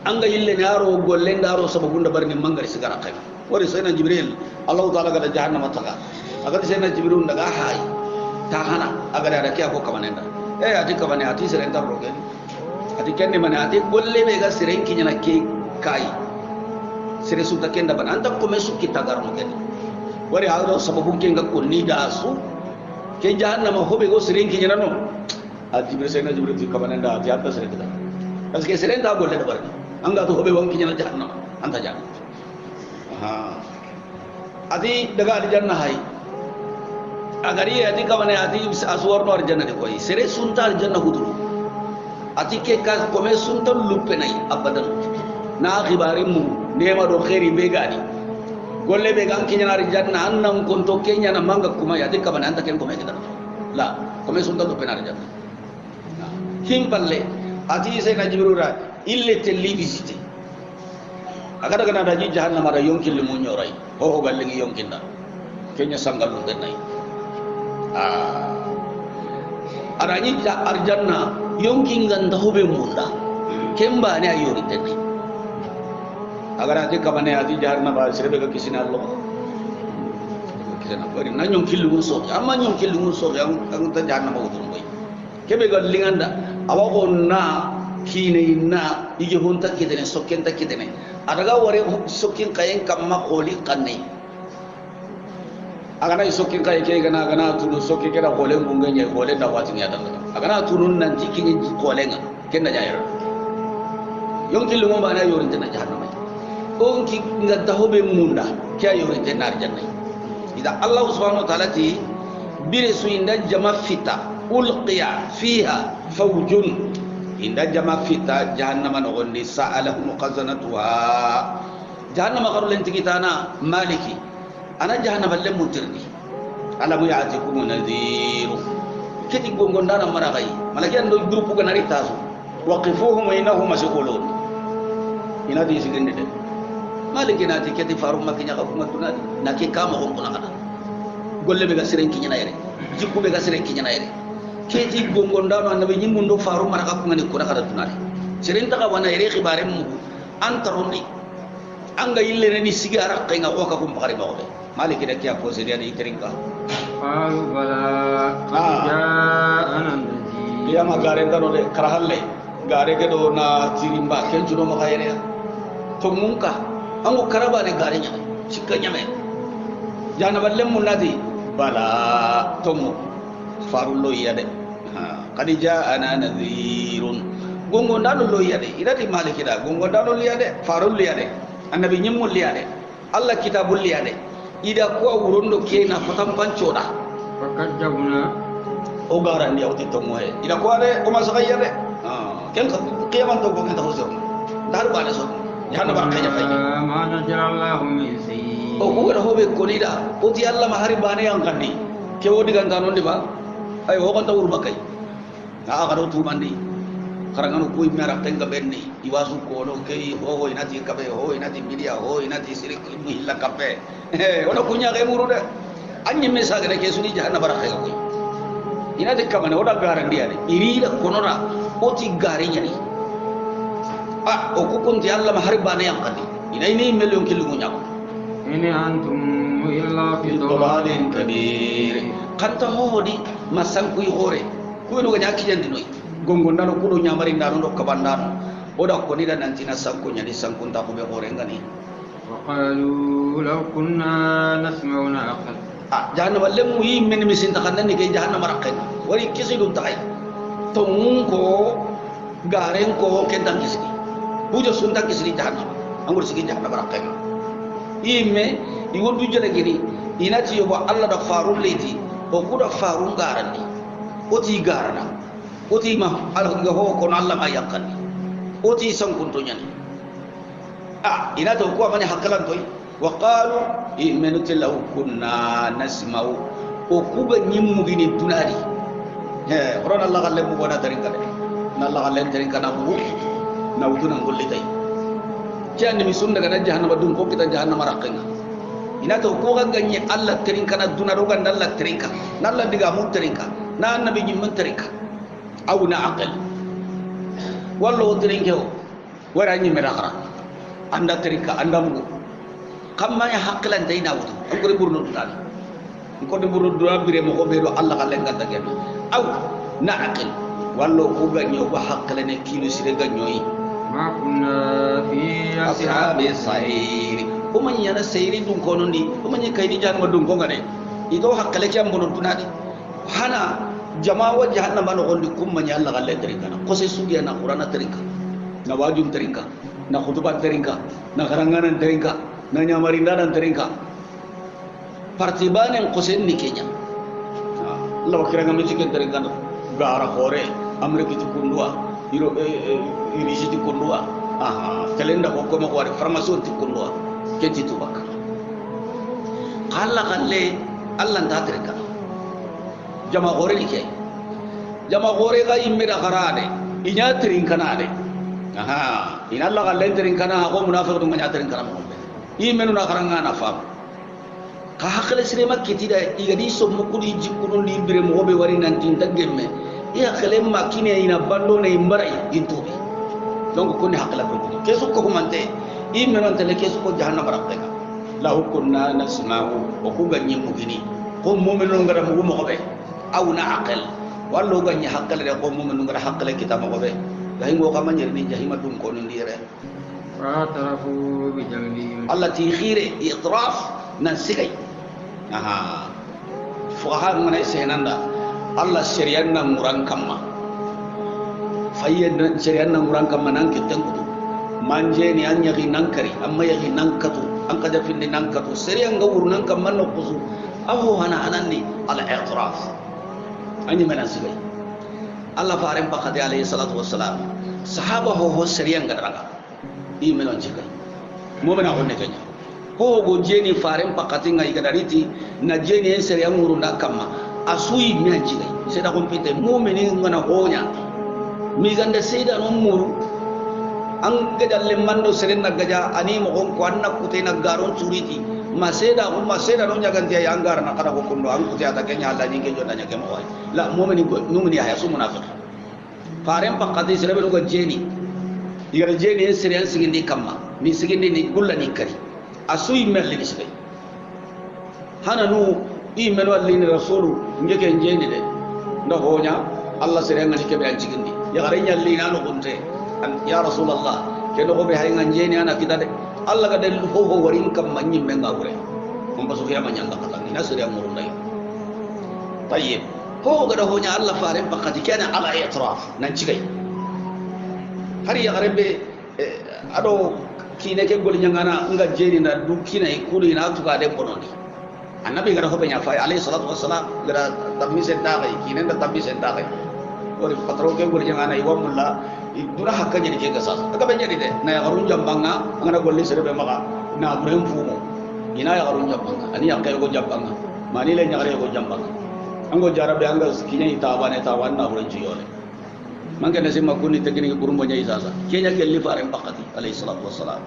anga yille nyaro golle ndaro sababunda barni mangari sigara kay wori sayna jibril Allah taala gada jahannam taka aga sayna jibril daga hay tahana aga da kiya ko kamanenda ati kamane ati serenta rogen ati kenne mane ati golle be ga sirenki nyana ke kai sere su takenda ban anta ko mesu kita garno ken wori hawdo sababun ke ngakko ni da su ke jahannam hobe go sirenki nyana no ati jibril sayna jibril kamanenda ati atta serenta paske serenta golle da barni anga to hobe wanki nyana jahannam anta janna adi daga aljanna hay agari adi kamane adi aswarno aljanna de koy sere sunta aljanna huduru ati ke ka kome sunta luppe nay abadan na khibari mu nema do khairi be gadi golle be gan kinyana aljanna annan konto kenya na manga kuma adi kamane anta ken kome kidan la kome sunta luppe na aljanna him balle ati sai na jibrura ille telli visite agada kana daji jahannama da yonkin limu nyorai ho gallingi yonkinda kenya sangal mun denai arani arjanna yonkin ganda hobe munda kemba ne ayori denai agara te kabane adi jahannama ba sirbe ga kisina Allah kisina bari na yonkin limu so amma yonkin limu so yang ta jahannama utun boy kebe gallinganda awago na kine na ige honta kidene sokken ta kidene adaga wore sokkin kayen kamma qoli qanne agana sokkin kay ke gana tunu sokki kera qole ngungenya qole da watin ya dan agana tunun nan tikini qole nga kenna jayra yonki lumo bana yorin tan jahannama onki ngadda hobe munda kya yorin tan nar janna ida Allah subhanahu wa ta'ala ti bire su inda jama fita ulqiya fiha fawjun inda jama fita jahannama no gondi sa'alahu qazanatuha jahannama qarulen tikitana maliki ana jahannama le mutirni ala mu ya'tikum nadhir kiti gongondana maragai malakian do grupu ganari tasu waqifuhum innahum mas'ulun ina di siginde de maliki na ti kiti farum makinya ka kuma tunadi na ke kama hon kuna kana golle be ga siren kinya na yere jikku be ga siren kinya na yere keti gongondano annabi nyimmundo faru maraka kuma ni kuna kada tunari seren ta wana ere khibare mu antarondi anga ille ni sigara kenga ko ka kum bakari bawo maliki da kiya ko sediya ni terinka قالوا بلى قد جاءنا نذير ya magare ndano de karahalle gare ke do na tirimba ken juno makayere to munka ango karaba de gare nya cikanya me jana balle mun nadi bala tomu farullo yade kadi ja'ana nadhirun gongo ndano lo yade idati maliki da gongo ndano liyade farullo yade annabi nyimmul liyade allah kitabul liyade ida ko wurondo kena fatam pancoda فكذبنا o garandi awti to moye ida ko ade ko ma sakaya de ken ko qiyaman to ko ngata hosor dar ba de so janna ba kanya fay ما نزل الله من شيء o ko gara hobe ko nida o ti allah ma hari bane yang kandi ke wodi gan ganon de ba ay o ko tawur bakay ga do tu mandi karangano ko imara tenga benni iwasu ko no ke ho inati kabe ho inati media ho inati sirik ilmu illa kabe ono kunya ke muru de anyi mesa ga ke suni janna bara kay ko ina de kamane oda garan dia ne iri da konora oti gare nyani o ko kun ti Allah ma harbane yang kadi ina ini million kilu nya إن أنتم إلا في dolalin ضلال kabir kanta hodi masan kuy hore ko no ga nyaki jandi noy gongo ndano kudo nyamari ndano do kabandano oda ko ni da nanti na sanko nyani sanko ta ko be hore ngani وقالوا لو كنا نسمع ونعقل janna walle mu yi men misin ta kanani ke janna marakken wari kisi dum tay to mun ko garen ko ke dan kisi bujo sunta kisi janna angur sigi janna marakken imme i wondu jele gini inati yobo alla da farul leti o kuda farun garandi oti garana oti ma ala ga ho ko alla ma yakani oti san kunto nyani ina to ko amani hakalan toy wa qalu imenuti law kunna nasma'u o kuga nyimmu gini dunadi horon Allah galle mu wona tarinka de na Allah galle tarinka na bu na uduna ngolli tay jani mi sun daga jahannama dum ko kita jahannama rakenga ina to ko ga ganye Allah tarinka na duna do ganda Allah tarinka na Allah diga mun tarinka na annabi nyimmun tarinka aw na aqal wallo tarinke o wara nyimme rakara anda tarinka anda mu kamma ya haklan tay na wutu ko re burno dal ko de burno dal bire mo ko be do Allah galle ngata gen aw na aqal wallo ko ganye ba haklane kilo sire ganyoyi ما كنا في أصحاب السعير ومن ينا سيري دون كونوني ومن يكايدي جان مدون كونغاني إذا حقله كم بنون تنادي هنا جماعة جهنم ما نقول لكم من يالله غالي تريكنا قصي سوغيا نا قرآن تريكا نا واجب تريكا نا خطبات تريكا نا خرانغان تريكا نا نياماريندان تريكا partibaan yang kosen ni Kenya Allah kira ngami cikin terinka gara kore Amerika itu kundua Indonesia itu kundua kalenda ko ko ko farmasi itu kundua kenti tu bak kala kalle Allah ta terinka jama gore ni ke jama gore ga immira garade inya terinka na de ina Allah kalle terinka na ko munafiq dum nya terinka na mo imenu na karanga na fam ka hakale sirema kitida igadi so mukudi jikunu ni bire mo be wari nan tin tagemme iya kale makine ina bando ne imbarai intubi donc ko ni hakala ko kesu ko humante imenu tele kesu ko jahannam rabbeka la hukunna nasma'u o ko ganyi mugini ko mu'minu ngara mu mo be aw na aqal wallo ganyi hakale de ko mu'minu ngara hakale kita mo be gahi ngo ka manyer ni jahima dum ko ni dire فاعترفوا بذنبهم Allah ti khire itraf nan sigay fuqaha ngana senanda Allah syari'an nan murang kamma fayyan syari'an nan murang kamma nan kitten kutu manje ni anya gi nan kari amma ya gi nan katu an kada finni nan katu syari'an ga wurnan kamma no kusu aho hana ananni al itraf anyi mana sigay Allah faran pakati alayhi salatu wassalam sahaba ho syari'an ga raga di melon cikai mo bana honne kanya ho go jeni faren pakati ngai gadariti na jeni en sere amuru na kama asui mi cikai seda kompite mo meni ngana honya mi ganda seda no muru an gajalle mando sere na gaja ani mo on ko anna kute na garon curiti maseda no nyagan dia yang gar na kada ko kondo an kute ata kenya Allah nyinge jona nyake mo wai la mo meni ko numni haya su munafiq faren pakati sere be go jeni igara jeni en sere an sigindi kamma mi sigindi ni gulla ni kari asui merli ni sigai hana nu i meno allini rasulu ngeke jeni de ndo honya Allah sere ngani kebe an sigindi ya gare nyalli na no gunte ya rasulullah keno ko be hay ngan jeni ana kita de Allah ga del ho ho warin kamma nyi menga gure on basu ya manyanga kata ni nasri amurun dai tayyib ho ga da honya Allah fare bakati kana ala itraf nan cigai hari ya garebe ado kine ke gol nyangana nga jeni na du kina e kuli na tuka de bononi annabi gara hobe nya fa alayhi salatu wassalam gara tamise daqai kine da tamise daqai ori patro ke gol nyangana i wamulla dura hakka nyani ke gasas aga be nyani de na ya garun jambanga ngana golli serebe maka na burem fumo ina ya garun jambanga ani ya kay go jambanga mani le nyagare go jambanga ango jarabe anga kine itawane tawanna buren jiyole mangke nasi makuni tekini kurumbo nya isasa kenya ke lifare bakati alayhi salatu wassalam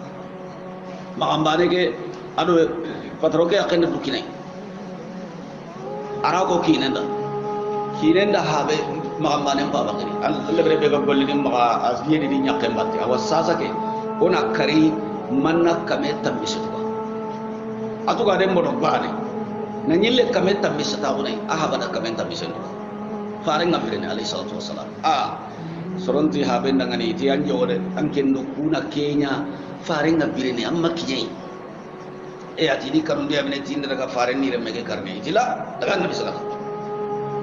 makambane ke ado patro ke akene dukine arako kinenda habe makambane pa bakari alle brebe ga golli ni maka asgiyedi di nyakke mbatti awasasa ke ona kari manna kameta misutwa atuga dem bono bane na nyille kameta misata unai ahabada kameta misutwa fare ngapirene alayhi salatu wassalam soronti haben dengan itu yang jore angken kuna Kenya faring ngabirene amma kijai atini karun dia bene tin daga faring ni remege karne itila daga nabi sallallahu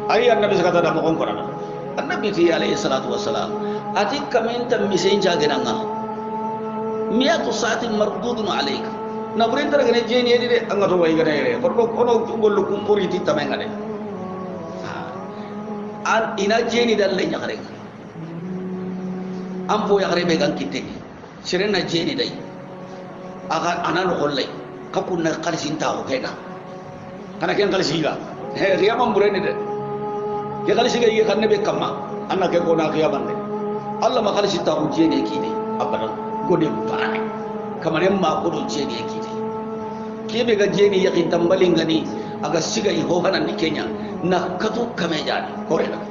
alaihi wasallam nabi sakata da mokon korana annabi ti alayhi salatu wassalam ati kamenta misen jagenanga miyatu saatin mardudun alayk naburen daga ne jeni edi de angato way gane re korko kono gollu kum poriti tamenga de an ina jeni dalle nyakare ampo ya garebe gan kitte sirena jeni dai aga anano hollai kakunna qalsin tawo kega kana ken qalsiga he riya mamburene de ke qalsiga ye kanne be kamma anna ke kona khiya bande Allah ma qalsi tawo jeni kide abana gode baane kamare ma ko do jeni kide ke be ga jeni yakin tambalin gani aga siga i ho hanan ni Kenya na katu kame jani korena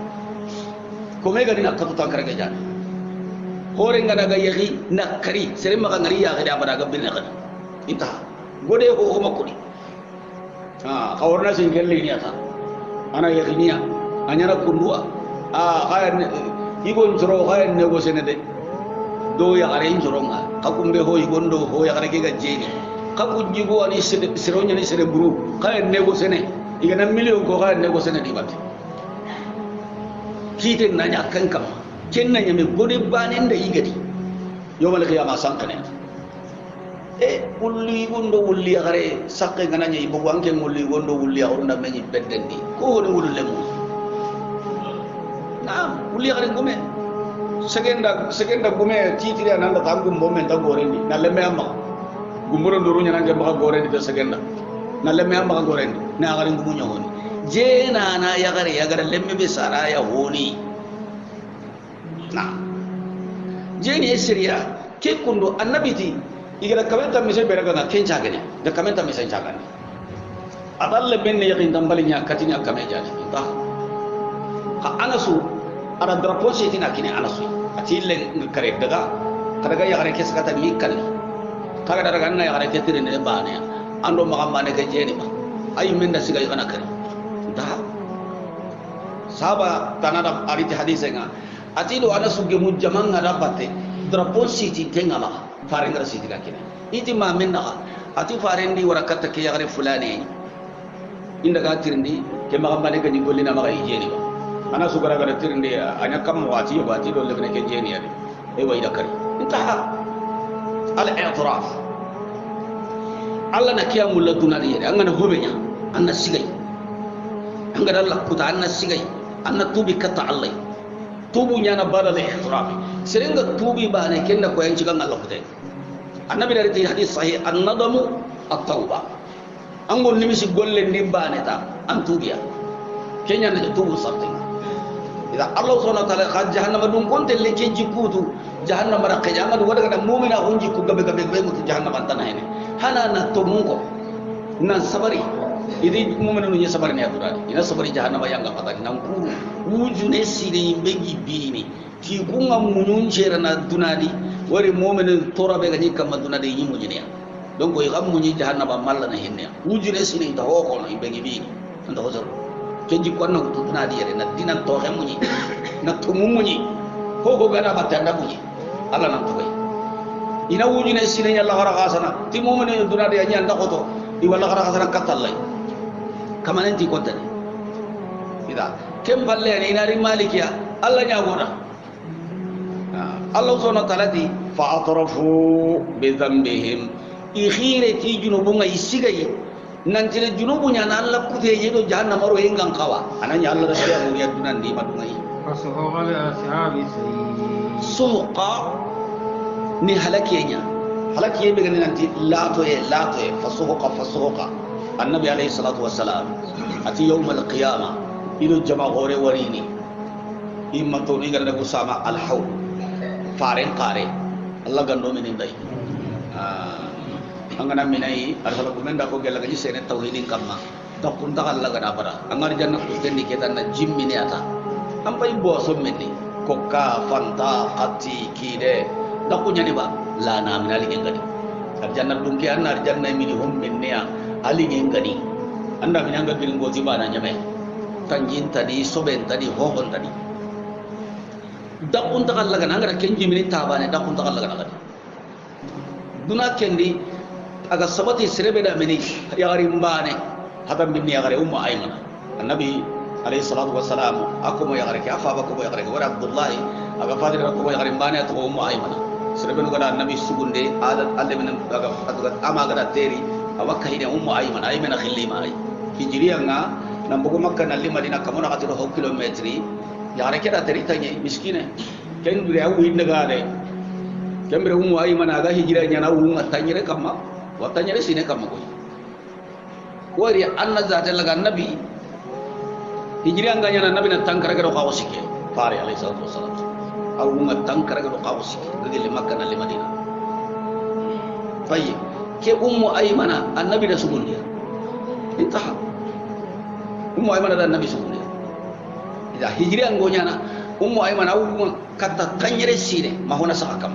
ko me gani na katu tankara ga jani hore ngana ga yagi nakari sere maka ngari ya ga abada ga bilna kan ita gode ho ho makuni kawarna singel ni ata ana yaginia anyara kundua kaya igon joro kaya nego senede do ya gare joro nga kakumbe ho igondo ho ya gare ga jeni kaku jigo ani sironya ni sere buru kaya nego sene igana million ko kaya nego sene di bat kite nanya kankam kenna nyame gode banen da yigati yomal qiyama sankane ulli gondo ulli gare sakke ngana nyi bugu anke ulli gondo ulli awrunda meñi beddendi ko woni wulu lemu naam ulli gare ngume segenda gume titiri ananda tangum momen ta gorendi na lemme amma gumuro nduru nyana nge maka gorendi te segenda na lemme amma gorendi na gare ngumu nyoni jena na ya gare lemme be sara ya woni na jeni esriya ke kundo annabiti igala kamenta mise beraga na kenja gane da kamenta mise jagane adalle benne yakin tambalinya katinya kameja ta ha anasu ada drapo setina kine anasu atille kare daga ya gare kes kata mikal kaga daga na ya gare tetire ne bane ando magamba ne ke jeni ma ayu menda siga yana kare ta saba tanada ariti hadisenga atilo ana suge mujjaman ngada batte drapo siti tengama farenga siti lakine iti ma menna ati farendi warakata ke yagare fulani inda ga tirindi ke magamba ne gani golina maga ijeni ba ana sugara gara tirindi anya kam wati wati do lebne ke jeni yade e wayda kari intaha al i'tiraf alla na kiyamul laduna yade angana hobenya anna sigay angada Allah puta anna sigay anna tubi kata Allah tubu nyana bala le ihtirami serenga tubi bane kenda ko yanci kan Allah kutai annabi dari hadis sahih an-nadamu at-tauba angol nimisi golle ndimbane ta an tubiya kenya ne tubu sabti ida Allah subhanahu wa ta'ala qad jahannama dum konte le kenji kutu jahannama ra kajanga du wada kada mu'mina hunji ku gabe mutu jahannama tan hene hana na to mungo nan sabari idi mu'minu ni sabari ne adura ina sabari jahannama yanga patani nan ku wujune sire begi bini ti kunga munyun cerana dunadi wari mu'minin tora be gani kam dunadi yi munyiniya donc ko yam munyi jahannaba malla na hinne wujure sini ta ho ko no be gibi ndo ko zoro kenji ko no dunadi yere na dinan to he munyi na to munyi ko gana batanda munyi alla nan to ina wujune sini yalla gara gasana ti mu'minin dunadi ya nyanda ko to di wala gara gasana katallai kamanen ti ko tane ida kem balle ni nari malikiya alla nya gona Allah subhanahu wa ta'ala di fa'atrafu bi dhanbihim ikhirati junubunga isigai nantire junubunya na Allah kute yedo jahannam ro hengang kawa ananya Allah rasya muriya dunan di madungai fasuqa li ashabi sayyid suqa ni halakinya halakiye be ganin nanti la to e fasuqa annabi alayhi salatu wassalam ati yawm al-qiyamah ido jama gore warini imma to ni garna kusama al-hawl faren kare Allah gando minin dai angana minai arsala kumenda ko gela gaji sene tauhidin kamma ta kunta Allah gada para angar janna kustendi ketan na jimmi ne ata ampai boso menni kokka fanta ati kide da kunya ni ba la na minali ngadi arjanna dunki anna arjanna mini hom minne ali ngadi anda minanga giringo tiba na nyame tanjin tadi soben tadi hohon tadi dakun takal laga nangara kenji mini tabane dakun takal laga nangara duna kendi aga sabati sirebe da mini yagari mbane hadam binni yagari umma aymana annabi alayhi salatu wassalam akumo yagari ki afa bako yagari wara abdullah aga fadir ko yagari mbane to umma aymana sirebe no gada annabi sugunde adat alle min aga fatuga ama gada teri awakka hide umma aymana khillima ay hijriya nga nambugo makka nalli madina kamona katiro kilometri yare keda teritanya miskine ken dure awu indagare kembre umu ay managa hijira nyana umu atanyere kama watanyere sine kama ko wari anna zata laga nabi hijira nganya nabi na tankara gado kawsike fare alayhi salatu wasalam awu umu tankara gado kawsike gele makka na madina fayi ke ummu aymana annabi da sugundiya intaha ummu aymana da annabi sugundiya ida hijri angonya na ummu ayman awu kata kanyere sire mahona sakam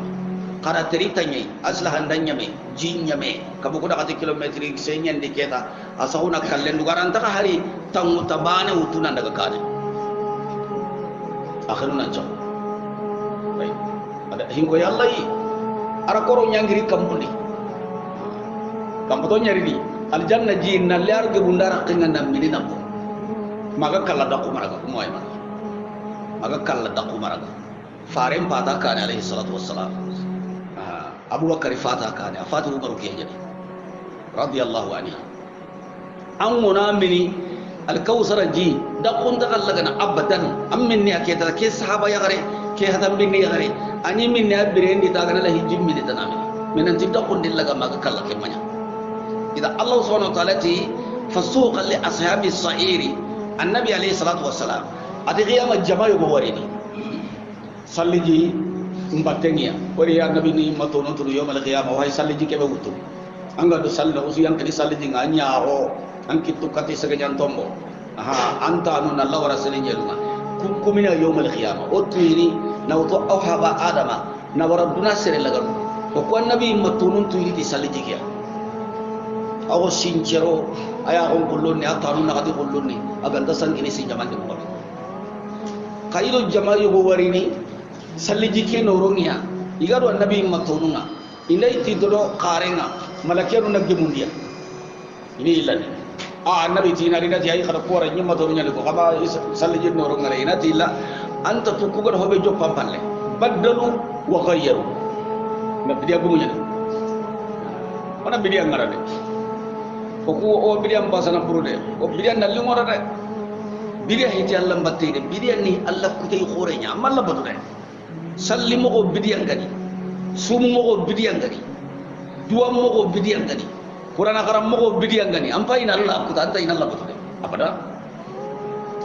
kara teritanya asla handanya me jinya me kabu kuda kata kilometri senyen diketa asahuna kallen dugaran ta hari tamu tabane utuna daga kane akhiruna jam baik ada hingo ya allah ara koro nyangiri kampundi kamputo nyari di aljanna jinna liar ge bundara kengan nam minina ko maga kala da kumaraga ummu ayman maga kalla daku maraga faren pata kane alayhi salatu wassalam Abu Bakar fata kane afatu Umar ke jadi radhiyallahu anha an munamini al-kausar ji dakun ta kalla gana abadan amminni aketa ke sahaba ya gare ke hadam binni ya gare ani minni abirendi ta gana la hijim mi tanami minan tidakun dillaga maga kalla ke manya ida Allah subhanahu wa ta'ala ti fasuqa li ashabi as-sa'iri annabi alayhi salatu wassalam ati qiyamah jamayo go warini salliji mbattengiya wari ya nabi ni matono to yawmal qiyamah way salliji kebe wuttu anga do salla usu yang kadi salliji nganyaro an kittu kati sagajan tombo anta anu nalla wara salliji luma kumina yawmal qiyamah o tuiri na to awhaba adama na wara dunasere lagaru ko ko nabi matono tuiri di salliji kiya awo sincero aya on kullonni atanu na kadi kullonni aganda sangini si jamande mo kaido jamayo go warini salliji ke norongiya igado annabi matonunga indai tidoro qarenga malakeru nagge mundiya ini illani annabi tinari na tiai khara pora nyima torunya ko kaba salliji noronga re ina tilla anta tukugar hobe joppam palle baddalu wa ghayyaru na bidiya gumunya ona bidiya ngarade ko ko o bidiya mbasana purude o bidiya nallingora de bidiya hiti Allah mbatte de bidiya ni Allah kutay khorenya amma Allah badu de salli mo bidiya ngadi sumu mo bidiya ngadi duwa mo bidiya ngadi qur'ana karam mo bidiya ngani ampa ina Allah kuta anta ina Allah badu de apada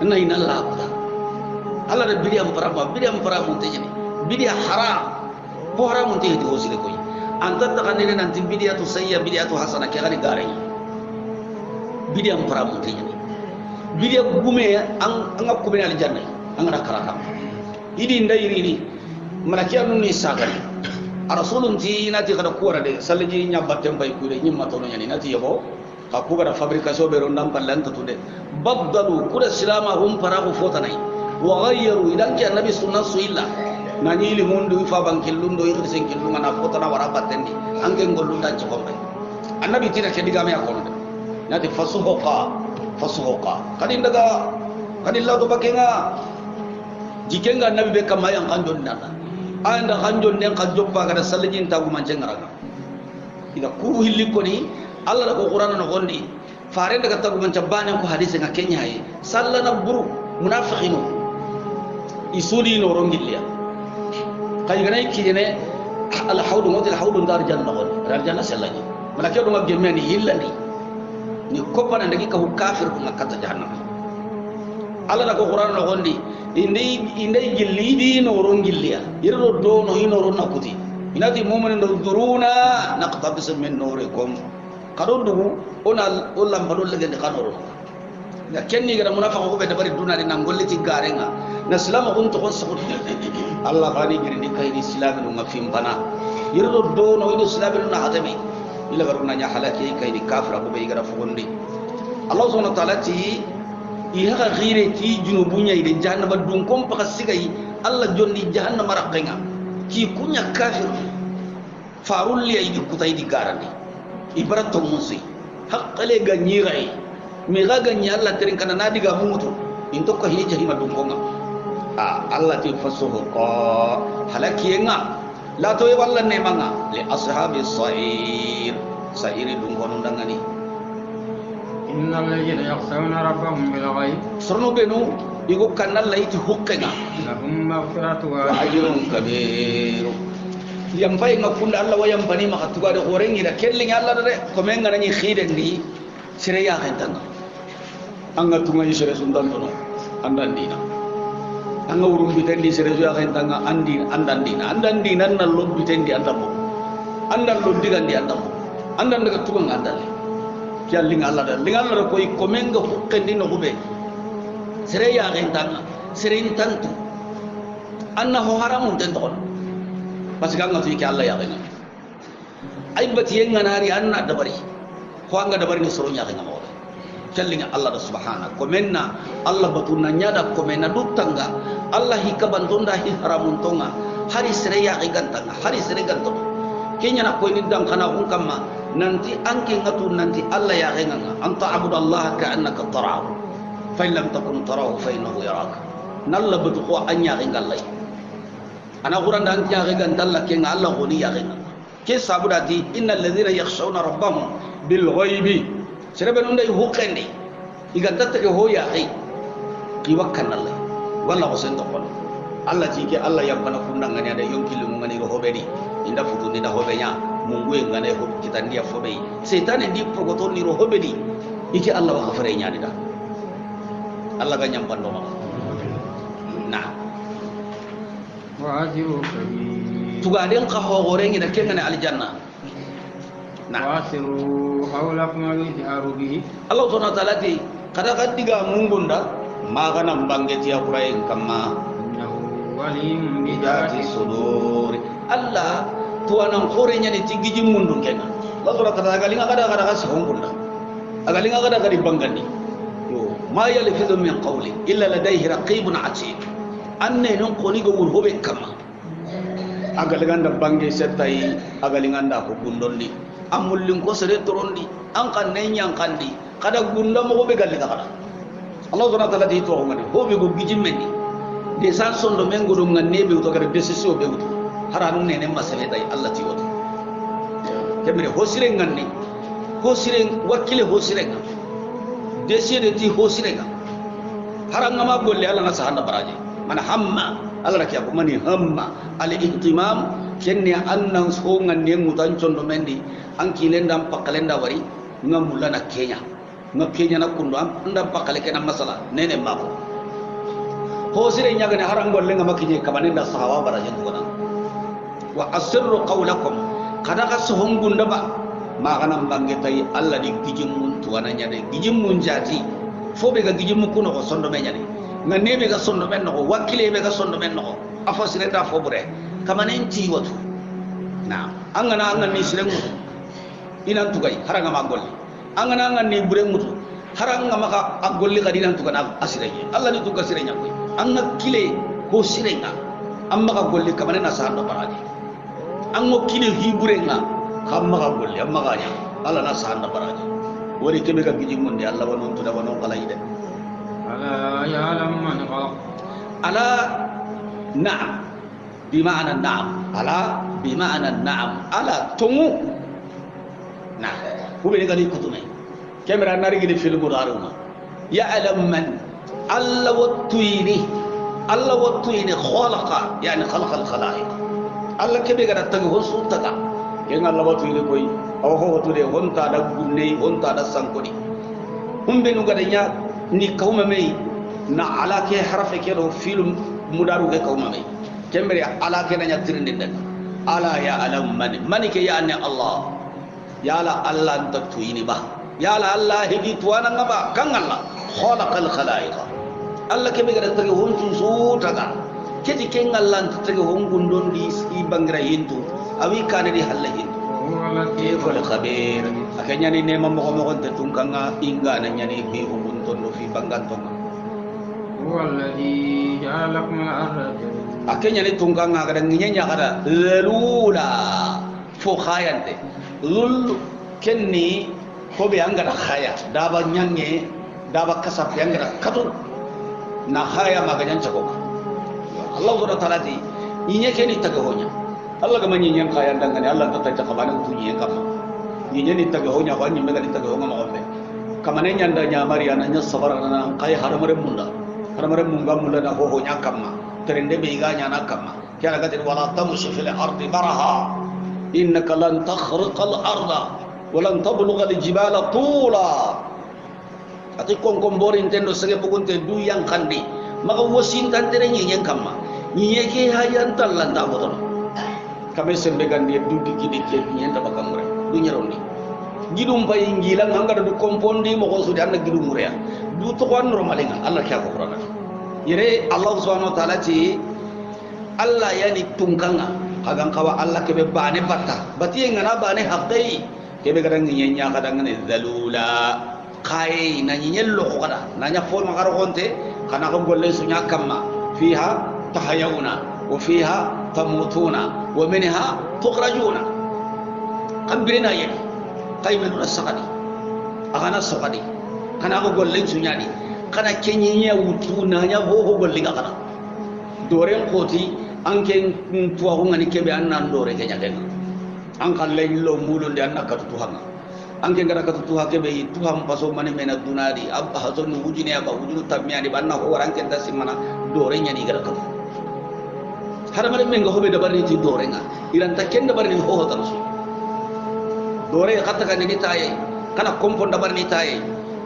inna ina Allah kuta Allah de bidiya mpara mo tejini bidiya haram ko haram mo tejidi hosile koy anta takanene nanti bidiya tu sayya bidiya tu hasana ke gani garenya bidiya mpara mo tejini bidiya gume anga kubene aljanna anga karakam idi ndayrini malakiya nun ni sagari rasulun ti nati kada kuwara de salji nya batten bay kude nyimma tono nyani nati yabo ka ku gara fabrication be ron dam pallanta tude baddalu kuda silama hum parago fotanai wa ghayyaru idan ki annabi sunna suilla nani li mundu fa bankillun do yidi sen killun na fotana wara battendi ange ngollu dan ci kombe annabi tina ke digame akono de nati fasuhoqa kadin daga kadin lado bakenga jikenga annabi be kam yang kanjon nana anda kanjon nen kan joppa kada sallijin tagu mancengaraga ida kuru hilli koni Allah ko Qur'an no gondi fare daga tagu mancabane ko hadise nga kenya yi sallana buru munafiqino isuli no rongilya kay ganay kidene al hawdu modil hawdu dar janna gon dal janna sallaji malaka do ngabje meni hillani ni kopana ndagi ka kafir ko ngakata jahannam Allah ko Qur'an no gondi inde gillidi no rongilya yirdo do no ino nakuti inati mu'minin duruna naqtabis min nurikum kadon dugu onal ollam badol legende kanoro ya kenni gara munafiq ko be dabari dunari nangolliti garenga na islam ko to sokot Allah kani girindi kayni islam no ngafim bana yirdo do no ino islam no hadami ila baruna nya halaki kayni kafira ko be gara fugondi Allah subhanahu wa ta'ala ti iha ghire ti junubunya ide jahannama dun kom paka sigai Allah jondi jahannama raqenga ki kunya kafir farul li aydi kutai di garani ibarat to musi haqqale ganyirai me ga ganya Allah terin kana nadi ga mutu into ko hije hima dun konga Allah ti fasuhu ko halakiyenga la to walla ne manga li ashabi sa'ir dun kono dangani إن الذين يخشون ربهم بالغيب سرنو بنو يقول كان الله يتحقنا لهم مغفرة وأجر كبير yang baik ngakunda Allah wayang bani maka tuga de goreng ida kelling Allah de komen ngana ni khiden di sireya khentanga anga tunga ni sire sundan tono andan dina anga urum biten di sire ya khentanga andan dina na lob biten di andamo andan lob digan di andamo andan daga tuga ngandal ya ling Allah da koy komen ga hukkendi no hube sire ya khentanga sire intantu anna ho haramun den to parce que anga fi ki Allah ya gina ay bati yenga nari anna dabari ko anga dabari ni soro nyaaka ngamo cellinga Allah da subhanahu ko menna Allah batuna nyada ko menna dutanga Allah hikabantonda hi haramun tonga hari sere ya gantanga hari sere ganto kenya na ko ni dam kana kun kamma nanti anke ngatu nanti Allah ya gina anta abudallah ka annaka tarahu fa in lam takun tarahu fa innahu yaraka nalla batu ko anya ngallai ana quran dan ya ga dalla ke nga Allah goni ya ga ke sabudati innal ladhina yakhshawna rabbahum bil ghaibi serebe non dai hukende iga tatta ke hoya ai ki wakkan Allah walla hosen to kono Allah ji ke Allah yang bana kundang ngani ada yonki lu ngani ro hobedi inda futu ni da hobenya mungu en ngane ho kita ndia fobe setan ndi progoto ni ro hobedi iki Allah wa khafare nya dida Allah ga nyampan do ma nah وأجر كبير تقالين قهوة غورين إذا كنا الجنة نعم وأسروا قولكم وجهروا به الله سبحانه وتعالى kada kadiga mungunda magana mbangeti ya kurain kama innahu waliyun bidati sudur Allah tuanang korenya ni tigiji mundung kenga Allah subhanahu wa ta'ala galinga kada sahungunda agalinga kada bangani yo ma yalfizu min qawli illa ladayhi raqibun atid anne non koni go wur hobe kama agalinganda bange setai agalinganda ko gundondi amullin ko sere torondi an kan nenya kandi kada gunda mo be galinga kada Allah subhanahu wa ta'ala di to ngani hobe go gijimeni de san sondo mengo do nganne be to kada decision be wutu haranu ne masale dai Allah ti woto kemre hosire nganne hosire wakile hosire ngan deside ti hosire ngan haranga ma golle Allah na sahanda baraje man hamma Allah rakiya ko mani hamma al ihtimam kenne annan so nganne mutan condo mendi an kilenda pakalenda wari ngamulana Kenya na kundo ndam pakale kena masala nene mako ho sire nyaga ne haram golle ngama kinye kabanenda sahawa baraje ngona wa asirru qawlakum kada ka sohongunda ba ma kana bange tay Allah di gijim mun tuwananya de gijim mun jati fobe ga gijim mun kuno ko sondo menyani nga nebe ga sondo men no wakile be ga sondo men no afasire da fobre kamanen ti watu na angana ni sirengu inan tugai haranga magol angana ni burengu haranga maka agolli kadinan tukana asirenya Allah ni tuga sirenya koy anga kile ko sirenga amma ka golli kamanen asanda baraji ango kile hiburenga kamma ka golli amma ka nya Allah na sanda baraji wori kebe ka giji munde Allah wonon to da wonon kala ide ألا يعلم من خلق ألا نعم بمعنى نعم ألا بمعنى نعم ألا تمو نعم هو بيقول لي كتومي كاميرا ناري كده فيلم دارونا يعلم من الله وتويني خلق يعني خلق الخلائق الله كبي قد تغو سوتتا كين الله وتويني كوي أو هو وتويني هونتا دا غني هونتا دا سانكوني هم بينو غدنيا ni kawma mai na alake harafe kelo film mudaru ke kawma mai kembere alake na nyatirinde den ala ya alam man ke ya ne Allah ya la Allah anta tuini ba ya la Allah hidi tuana ngaba kan Allah khalaqal khalaiq Allah ke be ga tagi hontu so taga kedi ken Allah anta tagi hongun don di bangra hindu awi kana di halla hindu kefo le khabir akanya ni nema mo mo kon tungkanga inga na nyani bi hongun tondo fi bangantonga هو الذي جعل لكم الأرض akenya ni tungkanga kada nyenya kada lula fo khayante lul kenni ko be angara khaya daba nyange daba kasap angara katu na khaya maganya chako Allah subhanahu wa ta'ala di inya keni tagahonya Allah ga manyi nyang khaya dangane Allah ta ta kabana tunyi kam inya ni tagahonya ko anyi mega ni tagahonga ma ombe kamane nyanda nyamari ananya sabarana kai haramare munga mulla na ho nya kamma terende be ga nya na kamma kala gadir wala tamshi fil ardi baraha innaka lan takhriqa al arda wa lan tablugha al jibala tula ati kon bori intendo sege bugunte du yang kandi maka wasin tantere nyen kamma nyeke hayan tallan ta bodo kame sembe gandi du dikidi ke nyen ta bakamure du nyaroni gidum pay ngilang angada du kompondi mo ko sudi anda gidum mureya du to wan normalinga Allah kya ko qur'ana yere Allah subhanahu wa ta'ala ti Allah yani tungkanga kagang kawa Allah kebe bane batta bati ngana bane haqqai kebe kadang nyenya kadang ne zalula kai na nyello ko kada nanya fol makaro konte kana ko golle sunya kamma fiha tahayuna wa fiha tamutuna wa minha tukhrajuna ambirina yeni kaymenu sakadi agana sakadi kana ko golle sunya ni kana kenyenya wutu nanya ho golle ga kana doren koti anke tuwa ko ngani kebe annan dore kenya den an kalle lo mulun de anna katu hanga anke ngara katu tuha kebe tuha paso mane mena dunadi ab hazon wujine aba wujunu tammiani banna ko waranke dasimana dore nyani gara katu haramare menga hobe dabari ti dore nga iran takken dabari ho hotan su dore kata kan ni taye kana kompon dabari ni taye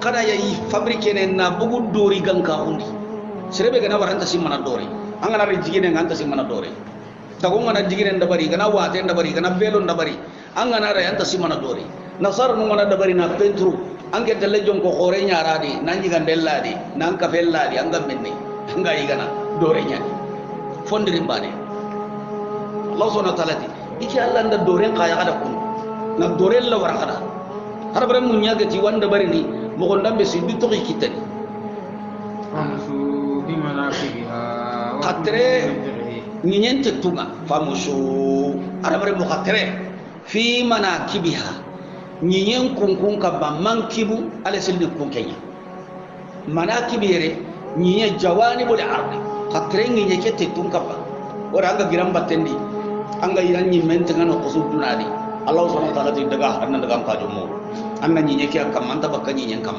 kana yayi fabrique ne na bugu dori ganka undi serebe gana waranta simana dore angana re jigine nganta simana dore tago ngana jigine dabari gana wate dabari gana belon dabari angana re anta simana dore nasar no ngana dabari na pentru ange tele jonko khore nyaradi nanji gandelladi nan ka felladi anga menni anga igana dore nyani fondiri mbane Allah subhanahu wa ta'ala iki Allah nda dore kaya kada kun na dore la wara kada har bare mun nyaga ti wanda bari ni mo gondam be sidu to kitani famsu bi manaqiha khatre nyente tunga famusu ara bare mo khatre fi manaqibiha nyen kunkun ka ba mankibu ala silni kun kenya manaqibire nyen jawanibul ardi khatre nyen kete tunga ba ora anga giram battendi anga yiran nyen tengano usudunadi Allah subhanahu wa ta'ala daga hanna daga ka jomo anna nyen ke kam manta bakka nyen kam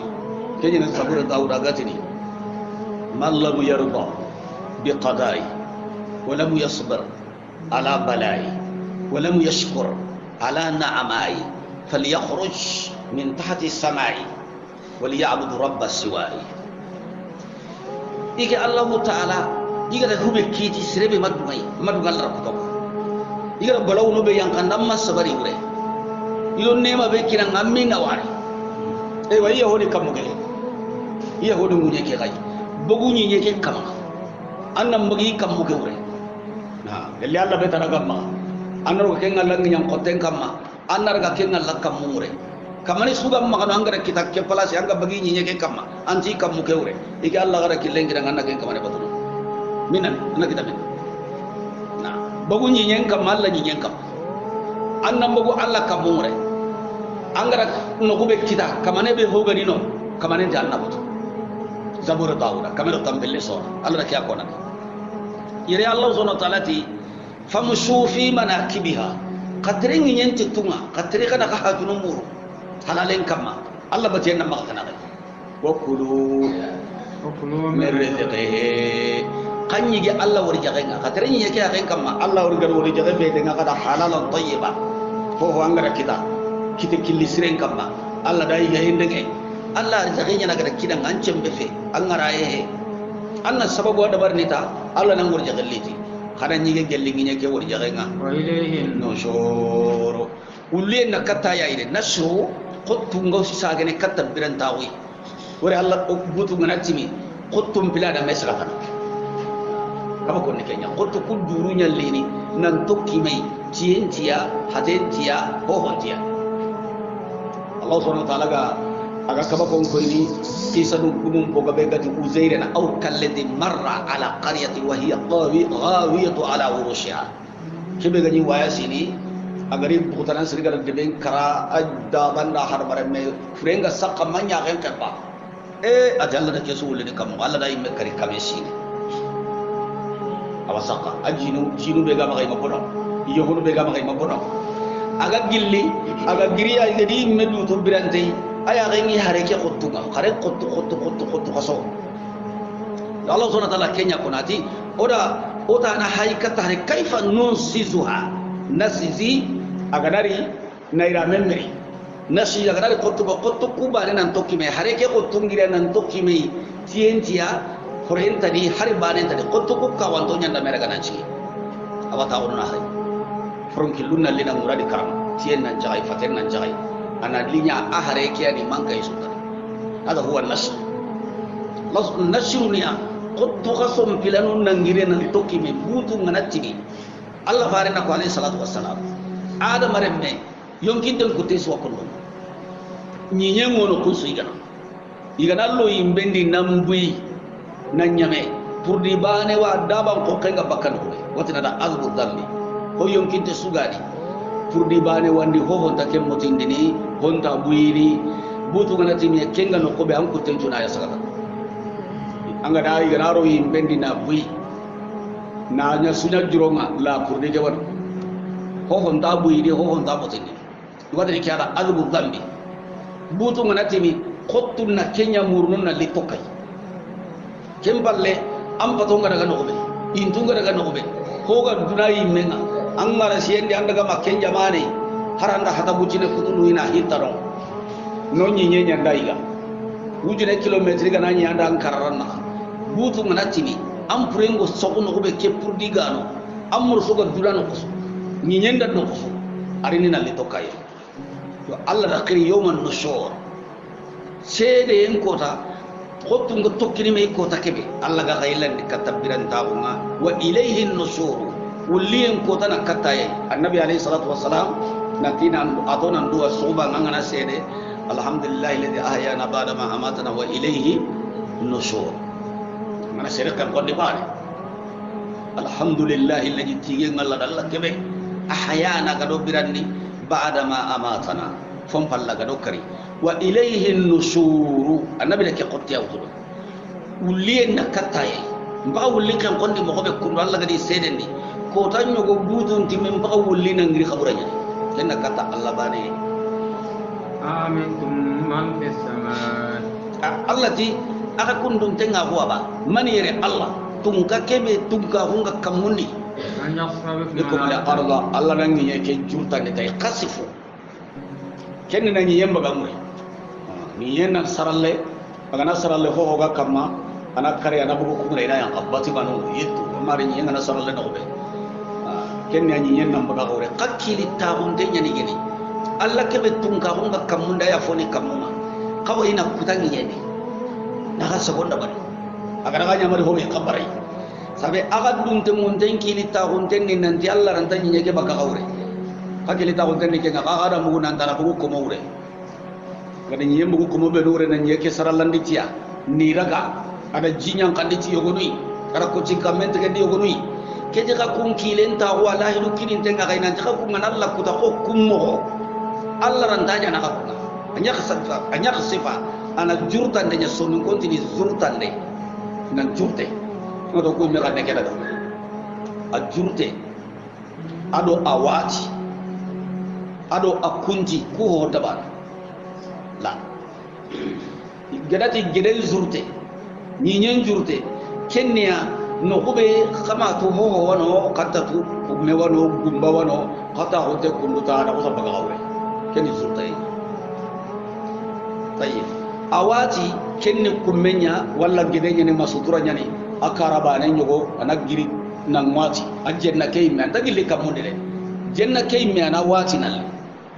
kenya sabura dauda gatini man lam yarda biqada'i wa lam yasbir ala bala'i wa lam yashkur ala na'ama'i falyakhruj min tahti as-sama'i waliya'bud rabb as-siwa'i ike Allah ta'ala diga da hube kiti sirebe madugal rabbuka diga balaw no be yankandam masabari ure ilo nema be kiran amme ngawari e wa yahudi kamuge yahudi munye ke gai bugu nyi ke kama annam magi kamuge ure gelli Allah be tanagamma annaru ke ngalla nyam koten kamma annar ga ke ngalla kamure kamani suga magano angara kita ke palasi anga bagi nyi ke kamma anti kammu ke ure iki Allah gara kilengi dan anna ke kamane batulu minan na kita min na bagu nyi nyen kamma Allah nyi nyen kam anna bagu Allah kamure angara no gube kita kamane be hogani no kamane ta anna batu zabur daura kamero tambelle so Allah ke akona yere Allah subhanahu wa ta'ala ti famshu fi manakibiha qatrin nyenti tunga qatri kana ka hatunu muru halalen kama Allah bajen na magtana wa kulu min rizqihi kanyi ge Allah wori jagenga qatrin nyeke agen kama Allah wori gar wori jage be denga kada halalan tayyiba ho angara kita killi siren kama Allah dai ga hindenge Allah rizqinya na kada kidan ancem be fe angara ye anna sababu da barnita Allah nan wori jagalliti kada nyige gellingi nyeke wori jagenga wa ilayhi nushur ulien na kata ya ide nasru qottu ngaw si sagene katta biran tawi wori Allah butu ngana timi qottum bilada mesra kan kaba ko ne kenya qottu kul duru nyallini nan tokki mai cientiya hadentiya ho hontiya Allah subhanahu wa ta'ala ga aga kaba ko ini isa dum kumum ko gabe gati uzaira na aw kalladhi marra ala qaryati wa hiya ghawiyatu ala urushiha kebe gani waya sini agari bukutanan sirga deben kara adda banda har barame frenga sakka manya gen kaba ajalla da kesu wulini kam Allah da yimme kari kamesi awasaka ajinu jinu be ga magai mabono yohunu be ga magai mabono aga gilli aga giriya ngadi medu to birante aya gengi hareke khottunga khare khottu kaso Allah subhanahu wa ta'ala kenya konati oda na haikata hare kaifa nusizuha nasizi agadari naira memory nasi agadari khottu kubare nan tokki me hareke khottungira nan tokki me tientia horenta di hari bane tadi khottu ku kawanto nyanda mera gananchi awata oruna hari fronki lunna lina muradi karam tien nan jai faten nan jai ana linya ahare kiani manka isuta hada huwa nasr nasrunia qottu qasum filanun nangire nan tokki me butu nganatini Allah farina ko alayhi salatu wassalam ada maremme yonkin den ko tesu ko non nyinye ngono ko su igana lo yimbendi nambui nanyame pour di bane wa daban ko kenga bakkan ko watina da azbu dambi ko yonkin te sugadi pour di bane wandi ho honta kem motindini honta buiri butu ngana timi kenga no ko be an ko tenjuna ya sagata anga da igana ro yimbendi na bui na nya sunya juronga la pour di jawan ho honta buiri ho honta motindini wadani kiara azbu dambi butu ngana timi khottu na kenya murnun na litokai kemballe am patonga daga no be intunga daga no be hoga dunai menga angara siendi andaga makken jamane haranda hata bujine kutulu ina hitaro no nyinye nyanda iga wujine kilometri ga nanya anda ankararana butu ngana timi am purengo sokuno ko be ke purdigano amur soga dulano ko nyinye nda no ko arini na litokai yo Allah da kiri yawman nushur sede en kota khottu ngo tokkini me kota kebe Allah ga gailan dikatabiran taunga wa ilayhi nushur ulien kota na kataye annabi alayhi salatu wassalam natina atona dua suba ngana sede alhamdulillah alladhi ahyana ba'da ma amatana wa ilayhi nushur mana sede kan ko de bare alhamdulillah alladhi tige ngalla dalla kebe ahyana ga do biranni ba'da ma amatana fon palla ga do kari wa ilayhi nushuru annabi lake qotti awtudo ulien nakataye mba wulli kan kondi mo be kundu Allah gadi sedendi ko tanyo go budun timen mba wulli nan ngiri khaburanya len nakata Allah bane amintum man fis samaa allati aka kundum tenga huwa ba man yere Allah tunka kebe tunka hunga kamundi an yasrabu ko bila Allah nan ngi ke jurta ne tay qasifu ken nan ngi yemba gamuri ni yenna saralle bagana saralle ho hoga kamma ana kare ana bugu kuma ina yan abbati banu yittu mari ni yenna saralle no be ken ni yenna baga gore qakkili taunde nyani geni alla kebe tunka hunga kamunda ya foni kamuma kawo ina kutangi yeni na ga sabonda bari agara ga nyamari ho me kabarai sabe aga dum te mun den kili ta gon ten ni nanti Allah ran tan nyege baka kawre ka kili ta gon ten ni ke ga ga da mu nan dara ko ko mawre gadi nyem bu ko mo be dore nan nyeke saralandi tiya ni raga ada jinyang kandi ti yogonui ara ko ci kamente ke di yogonui ke je ka kun kilen ta wallahi du kinin ten ga nan ta ko man Allah ku ta ko kummo Allah ran ta jana ka anya khasifa ana jurtan de sonu kontini jurtan de nan jurte ngodo ko me kan nekeda a jurte ado awati ado akunti ko ho dabar la gedati gedel jurte ni nyen jurte kenya no kube kama to ho wono katatu me wono gumba wono kata hote kunduta na ko sabaga awre keni jurte tayyib awati kenne kumenya walla gedenya ne masutura nyani akaraba ne nyogo anagiri nan wati ajenna kay me andagili kamunde le jenna kay me ana wati nal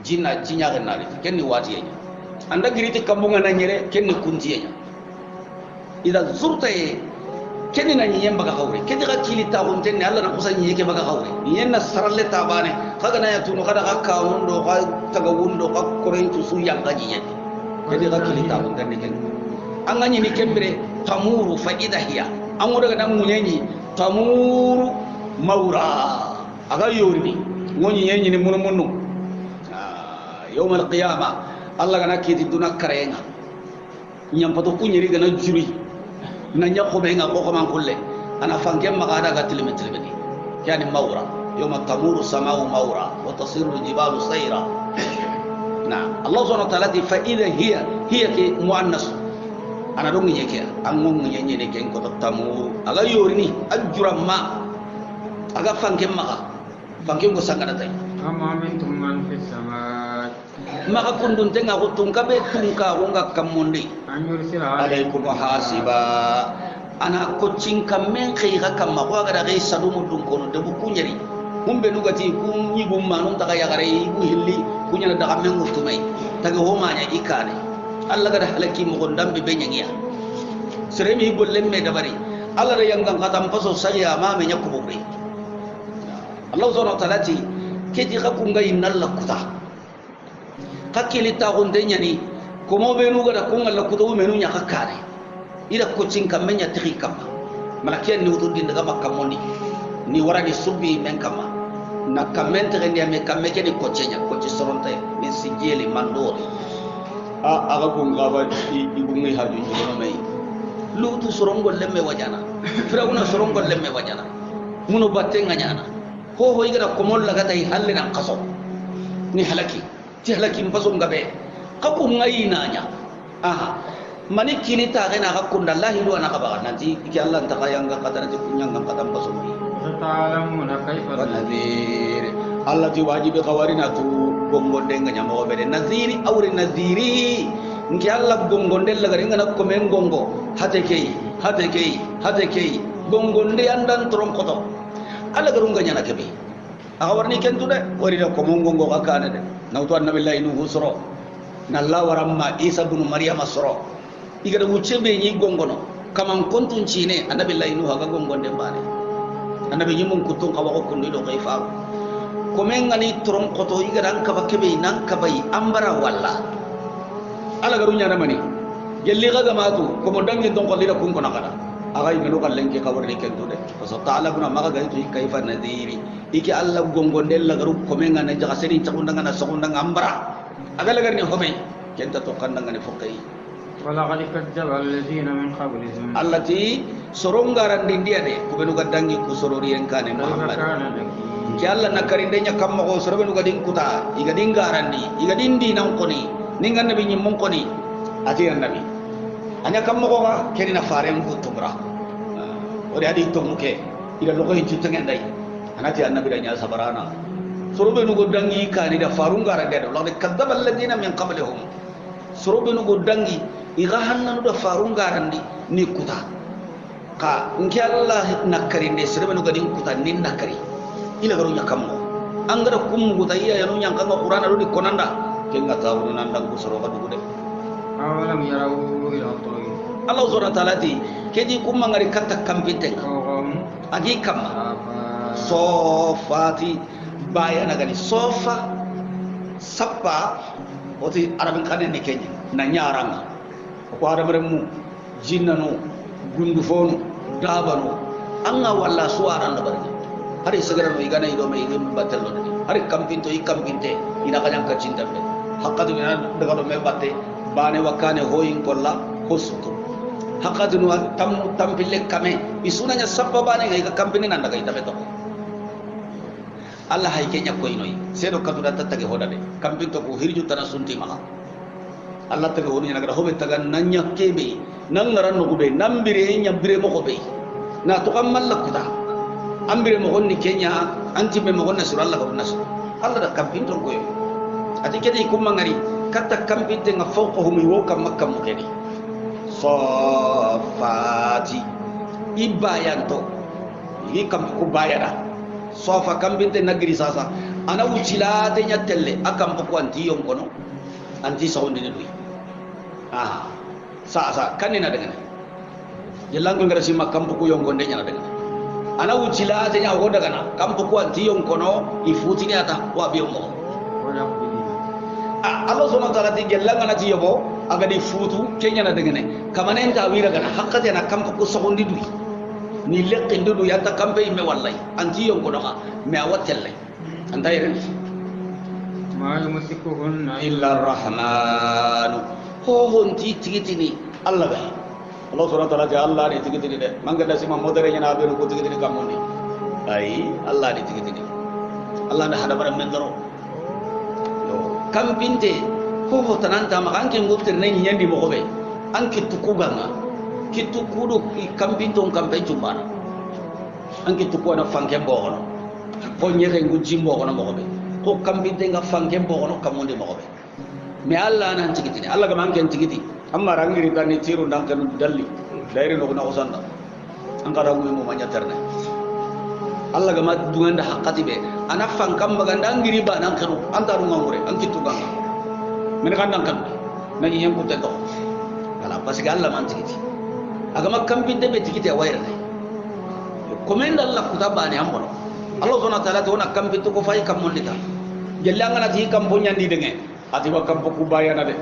jinna jinya ganari kenni wati yenya andagiri te kambunga na nyere kenni kunti yenya ida zurta e kenni na nyemba ga hawre kenni ga kilita wonten Allah na kusan yeke baga hawre yenna saralle tabane kaga na yatuno kada hakka wondo ka taga wondo ka korentu su yanga jinya kenni ga kilita wonten ne kenni an ganyi ni kembere tamuru fa idahiya an wo daga dan munyenyi tamuru maura aga yorini woni yenyi ni mununu yawmal qiyamah Allah gana kiti duna karenga nyampato kunyiri gana juri na nyako benga ko man kulle ana fangem magada ga tilme yani maura yawma tamuru samau maura wa tasiru jibalu sayra na Allah subhanahu wa ta'ala fa idha hiya ki muannas ana dong nyeke angong nyenye ne ken ko tamuru aga yorini ajurama aga fangem ko sangana tay amma mintum man fis samai maka kundun tenga ko tungkabe tungka wonga kamundi anyur sira alaikum hasiba ana ko cinka men khiga kamma ko aga dai sadumu dun kono de bu kunyari mumbe nugati ku nyibu manum taga yagare ku hilli kunyana daga men nguftumai taga ho manya ikane Allah gada halaki mo gondambe benyangiya seremi gollem me dabari Allah da yangan katam paso saya ma me nyakko bugri Allah subhanahu wa ta'ala ti keji kakunga innalla kuta kakili ta gonde nyani ko mo be nuga da kunga la kuta menu nya kakare ila ko cinka menya tiri kama malakiyan ni wutu din daga makka moni ni warani subbi men kama na kamente rendi ame kameke ni ko cenya ko ci soronta ni sijeli mandori aga kunga ba ibungi haju jono mai lutu sorongol lemme wajana firawuna sorongol lemme wajana muno batte nganyana ho igara ko molla gata halle nan kaso ni halaki ti halaki mpaso ngabe kaku ngai nanya aha mani kini ta gena hakunda Allah lu ana kabaga nanti iki Allah ta kayanga kata nanti kunyanga kata mpaso ni ta'lamuna kaifa nadir Allah ti wajibi qawarina tu gongonde nganya mo be naziri awre naziri ngi Allah gongonde laga ngana ko men gongo hate kei gongonde andan trom koto Allah garunga nyana kebe awarni kentu de wari da ko mongongo kakana de nawtu annabi Allah inu husro nalla waramma Isa ibn Maryam asro igada wucebe ni gongono kaman kontun cine annabi Allah inu haga gongonde bane annabi nyimun kutun kawa ko kundi do kaifa ko men ngani trom koto igada an kaba kebe nan kabai ambara walla Allah garunya na mani gelli gaga matu ko mo dangi don ko lida kun ko nakada agay melu kallenke kawarni kentu de so ta'ala buna maga gaitu kaifa nadiri iki Allah gongondel la garu ko men ngana jaga seri takunda ngana sokunda ngambara agala garni hobe kenta to kanda ngani fokai wala qad kadzdzaba alladhina min qablihim allati sorongaran dindia de ko benu gadangi ku sorori en kane Muhammad ki Allah nakarinde nya kammo ko sorobenu gadin kuta iga dingarandi iga dindi nan koni ninga nabi nyimon koni ati nabi anya kammo ko kenina faren ku tumra ori adi to muke ida logo hincu tengendai anati annabi da nya sabarana sorobe no godangi kani da farunga rande do laqad kadzdzaba alladhina min qablihum sorobe no godangi iga hannanu da farunga randi ni kuta ka nki Allah nakarinde sorobe no gadin kuta nin nakari ila garunya kammo angara kum gudaiya yanu yang kanga qur'ana do di konanda kenga tawu nanda ku soroba dugude awalam yarau ila tawil Allah subhanahu wa ta'ala ti keji kum mangari katta kampite agi kamma sofati bayana gani sofa sappa oti arabin kanen ni kenya na nyaranga ko arabare mu jinnano gundufonu dabano anga walla suara ndabari hari segarano igana ido me igem batallo hari kampinto ikampinte ina kanyang kacinta be hakadu ina daga do me batte bane wakane hoyin kolla hosuto hakadu no tampille kame isunanya sappa bane ga kampini nanda ga itabe to Allah hay kenya ko inoi sedo kadura tattage hodade kampinto ko hirju tana sunti maha Allah tage woni naga hobe taga nanya kebe nan ngaran no be nambire nyambire mo ko be na to kam mallakuta ambire mo gonni kenya anti me mo gonna sur Allah ko nas Allah da kampinto ko yo ati kedi kumma ngari kata kampinte nga fawqahum wo kam makkam mo kedi safati ibayanto yi kam ko bayada sofa kampinte nagri sasa ana ucilate nyatelle akam ko anti yon kono anti sawndi ni duy sa kanina dengan jelangul ngara sima kampu ko yon gonde nyana dengan ana ucilate nya go daga na kampu ko anti yon kono ifuti ni ata wa biyo mo Allah subhanahu wa ta'ala ti gelanga na ti yobo aga di futu kenya na dengene kamane ta wira gana hakkati na kampu ko sogondi duy ni lekke ndudu yanta kampe me wallahi anti yon kono ka me awatelle anta yere ma yumsikuhunna illa ar-rahman ho honti tigitini Allah ba Allah subhanahu wa ta'ala ja Allah ni tigitini de mangada sima modere nyana be ko tigitini kamoni ai Allah ni tigitini Allah na hada bare mendoro kampinte ho ho tananta ma anke nguftir nan nyandi mo be anke tukuganga kitukudu kampinto kampe jumbana anke tukuna fanke bogono ko nyere nguji bogono mo be ko kampinte nga fanke bogono kamonde mo be me Allah nan tigitini Allah ga manke tigiti amma rangiri tani tiru ndang kan dalli daire no ko sanda angara ngi mo manya terne Allah ga ma dunganda hakati be ana fankam baganda ngiri ba nan kanu antaru ngure an kitu banga men kan nan kan na yem ko teto ala parce que Allah man tigiti aga ma kampinte be tigiti awayra komenda Allah kutabani ambono Allah subhanahu wa ta'ala to na kampinte ko fay kam mondita jellanga na ti kam bonya ndi denge ati wa kam ko bayana de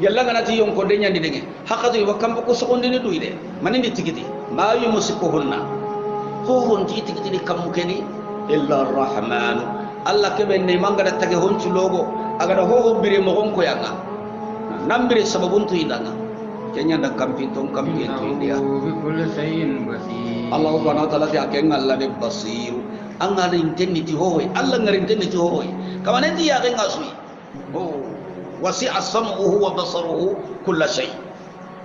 jellanga na ti yon ko de nyandi denge hakatu wa kam ko sokondi ni duide manindi tigiti ma yumsikuhunna ho honti tigiti ni kam keni illa ar-rahman Allah kebe ne mangada tage honci logo agada ho bire mo gonko yanga nambire sababun tu idanga kenya nda kampinto kampinto india bi kulli shay'in basir Allah subhanahu wa ta'ala ti akenga Allah de basir anga intenni ti hoy Allah ngari intenni ti hoy kamane ti ya kenga sui oh wasi'a sam'uhu wa basaruhu kull shay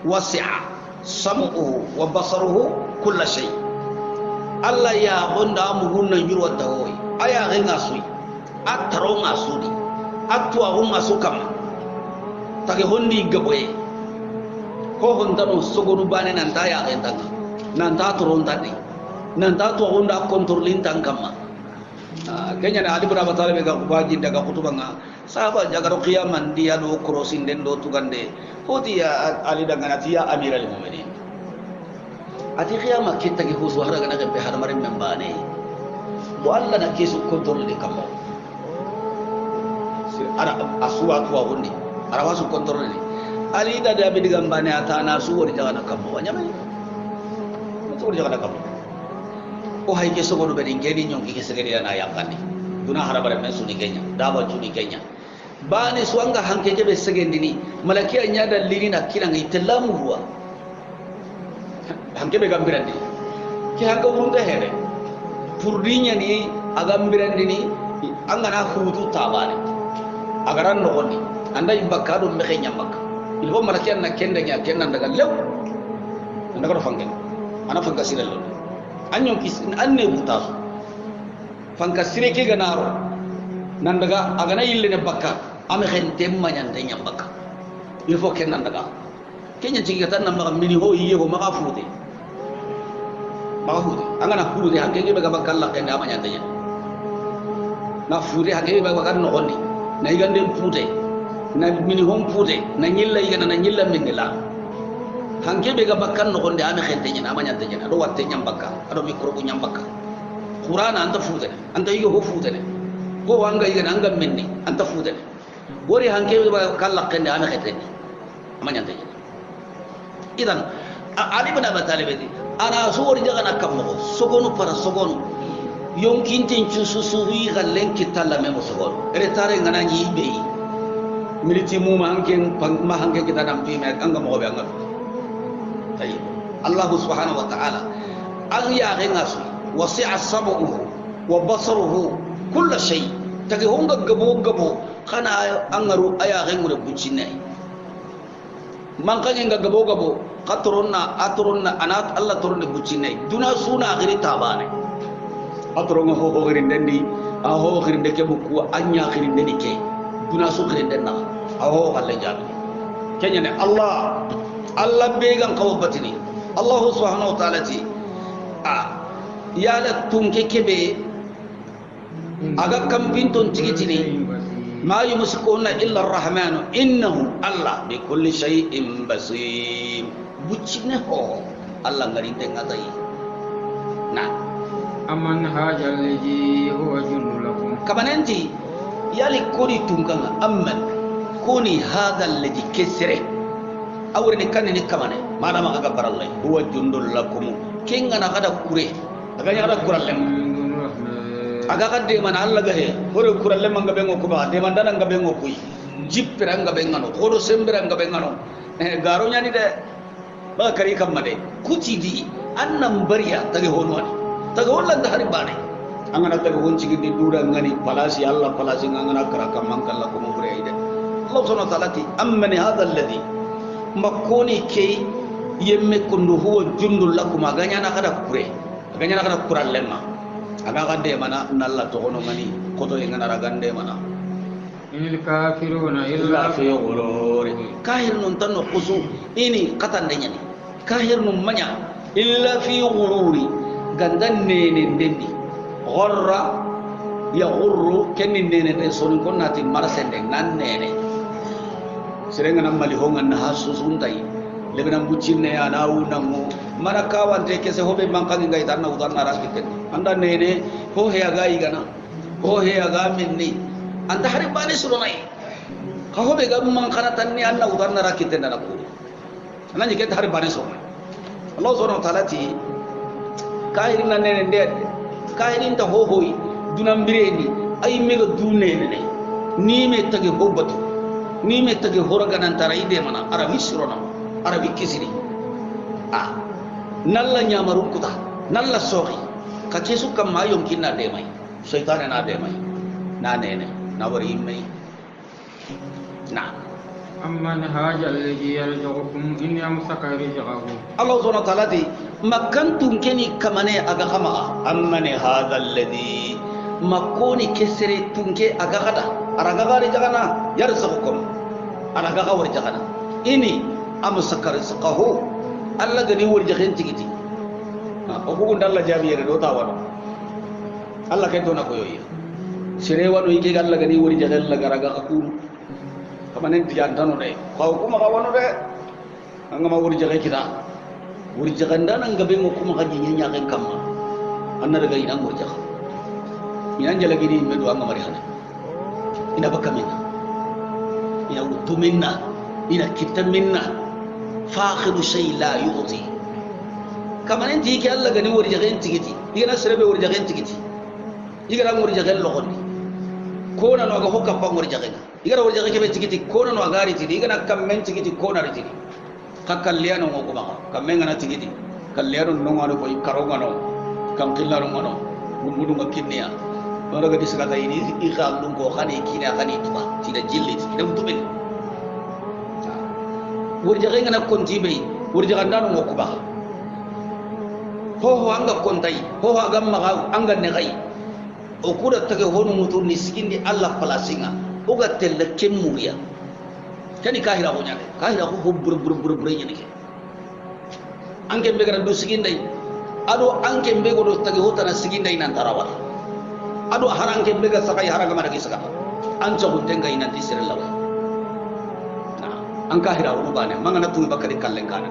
wasi'a sam'uhu wa basaruhu kull shay Allah ya honda mu hunna yurwa tawoy aya kenga sui ataro ngasudi atwa hunga sukam tage hondi gaboye ko honda no sogonu bane nan taya entanga nan ta toron tadi nan ta to honda kontrolin tangkama kenya na ali berapa tale ga baji daga kutubanga sahaba jaga ro qiyaman dia do crossing den do tugande hoti ya ali daga natia amiral mu'minin ati qiyama kita ki husu hara ga naga be har marim membane do alla na kesu kontrol de kamo ara aswa to wondi ara wasu kontrol ni ali da da be digambane ata na su wori jaga na kamo wanya mai to wori jaga na kamo o hay ke sogono be ngeni nyonki ke segeri na yakani duna hara bare men suni kenya dawa juni kenya bani suanga hanke ke be segendini malakia nya dalili na kila ngai telamu ruwa hanke be gambirandi ki hanka wunda here purdinya ni agambirandi ni angana hudu tabane agaran no gonni anda imbakado me kenya makka ilho malakia na kenda nya kenna daga lew ndaga do fangen ana fanga silalo anyo kisin anne butasu fanka sireke ganaro nan daga agana yille ne bakka ame khen temma nyande nyambaka il faut ken nan daga kenya jigi tan nan mini ho yiye ho maka fude angana fude hanke be ga bakka Allah ken ama nyande nya na fude hanke be ga no honni na yigande fude na mini hom fude na nyilla yigana na nyilla minila hanke be ga bakkan no gonde ame khente nyina amanya tenya do watte nyam bakka ado mikro bu nyam bakka qur'ana anta fude anta yigo ho fude ho wanga yiga nanga menni anta fude wori hanke be ba kala kende ame khente amanya tenya idan ali bin abi talib di ana sori jaga nakam mo sogonu para sogonu yonkinten cususu wi gallen kitalla me mo sogonu retare ngana nyi be militi mu ma hanke kita nampi me anga mo be anga tayi allah subhanahu wa ta'ala an ya ngasu wasi'a sab'uhu wa basaruhu kull shay tagi honga gabo kana angaru aya ngure bucine man kanya gabo qatrunna anat allah turunde bucine duna suna akhiri tabane atronga ho girindandi a ho girinde ke buku anya girinde ke duna su girinde na a ho galle jabi kenya ne allah began kawo batini allah subhanahu wa ta'ala ti ya la tunke kebe aga kampinton tigitini ma yumsikuna illa arrahman innahu allah bi kulli shay'in basir bucine ho allah ngarinde ngadai na amman hajal ladhi huwa jundu lakum kamanenti yali koni tunganga amman koni hadal ladhi kesre awreni kanni kamane madama aga barallay huwa jundu lakum kenga na kada kure aga nya kada kurallem aga kadde man allah gahe hore kurallem manga bengo kuba de mandana nga bengo kuy jippira nga bengano hodo sembira nga bengano garo nyani de ba kari kamade kuti di annam bariya tage honwani taga hollanda hari bane angana taga honci gidi dura ngani palasi allah palasi ngana kara kamman kala ko mo burayde allah subhanahu wa ta'ala ti amman hadha alladhi makoni ke yemme kundu huwa jundul lakum aganya na kada kurallema aga gande mana nalla to hono ngani koto ngana ragande mana inil kafiruna illa fi ghurur kahir nun tanno khusu ini katande nyani kahir nun manya illa fi ghururi gandan nene ndendi gharra ya ghurru kenni nene de sonin konnati marasende nan nene serenga nam mali hongan na hasusuntai lebena bucinne ya nawu namu marakawan te kese hobe mankangi ngai tanna udarna rakite anda nene ho he aga igana ho he aga minni anda hari bani surunai ka hobe ga mankana tanni anna udarna rakite na ko anani ke hari bani surunai allah subhanahu wa ta'ala ti kahirin na nene nde kahirin ta hohoi dunambireni ay mega dunene ni me tage hobatu ni me tage horaga nan tara ide mana arabi surona arabi kisiri nalla nyamaru kuta nalla sohi ka kesu kam mayom kinna de mai shaytan na de mai na nene na wari mai na amman hajal ladhi yarzuqukum in yamsaka rizqahu allah subhanahu wa ta'ala di makantum keni kamane aga kama amman hadha alladhi makoni kesere tunke aga kada araga gari jagana yarzuqukum araga gawari jagana ini amsaka rizqahu allah gani wori jagen tigiti o bugu dalla jabi yere do tawano allah kay to na ko yoyi sere wado yike allah gani wori jagen la garaga akuru kamanen tiyan tanu de ko kuma ka wono de angama wori jage kita wori jaganda nan gabe mo kuma kaji nya ken kamma anna daga ina wori jaga ina jala gidi me do angama rihana ina baka minna ina utuminna ina kitaminna fakhiru shay la yu'ti kamanen ti ki allah gani wori jage tigiti igana serebe wori jage tigiti igara wori jage lokoni ko na no ga hokka pa wori jage igara wori jage kebe tigiti ko na no agari tidi igana kammen tigiti ko na ritidi kakalliano ngo kuma kammen ngana tigiti kalliano no ngano ko ikaro ngano kam killaro ngano gumudu ngakinnya wala ga disaka ini ikhallu ko khani kina khani tuba tida jillit ida mutubel wori jage ngana konti be wori jage ndano ngo kuma ho anga kontai ho aga maga anga ne gai o kuda tage honu mutu ni sikindi allah palasinga uga telle kemmuya kani kahira ho nyane kahira ho bur nyane anke be gara do sigindai ado anke be go do tage ho tana sigindai nan tarawal ado haranke be ga sakai haranga mara ki saka an chabu tenga ina tisirella an kahira ho bane mangana tu bakari kallen kana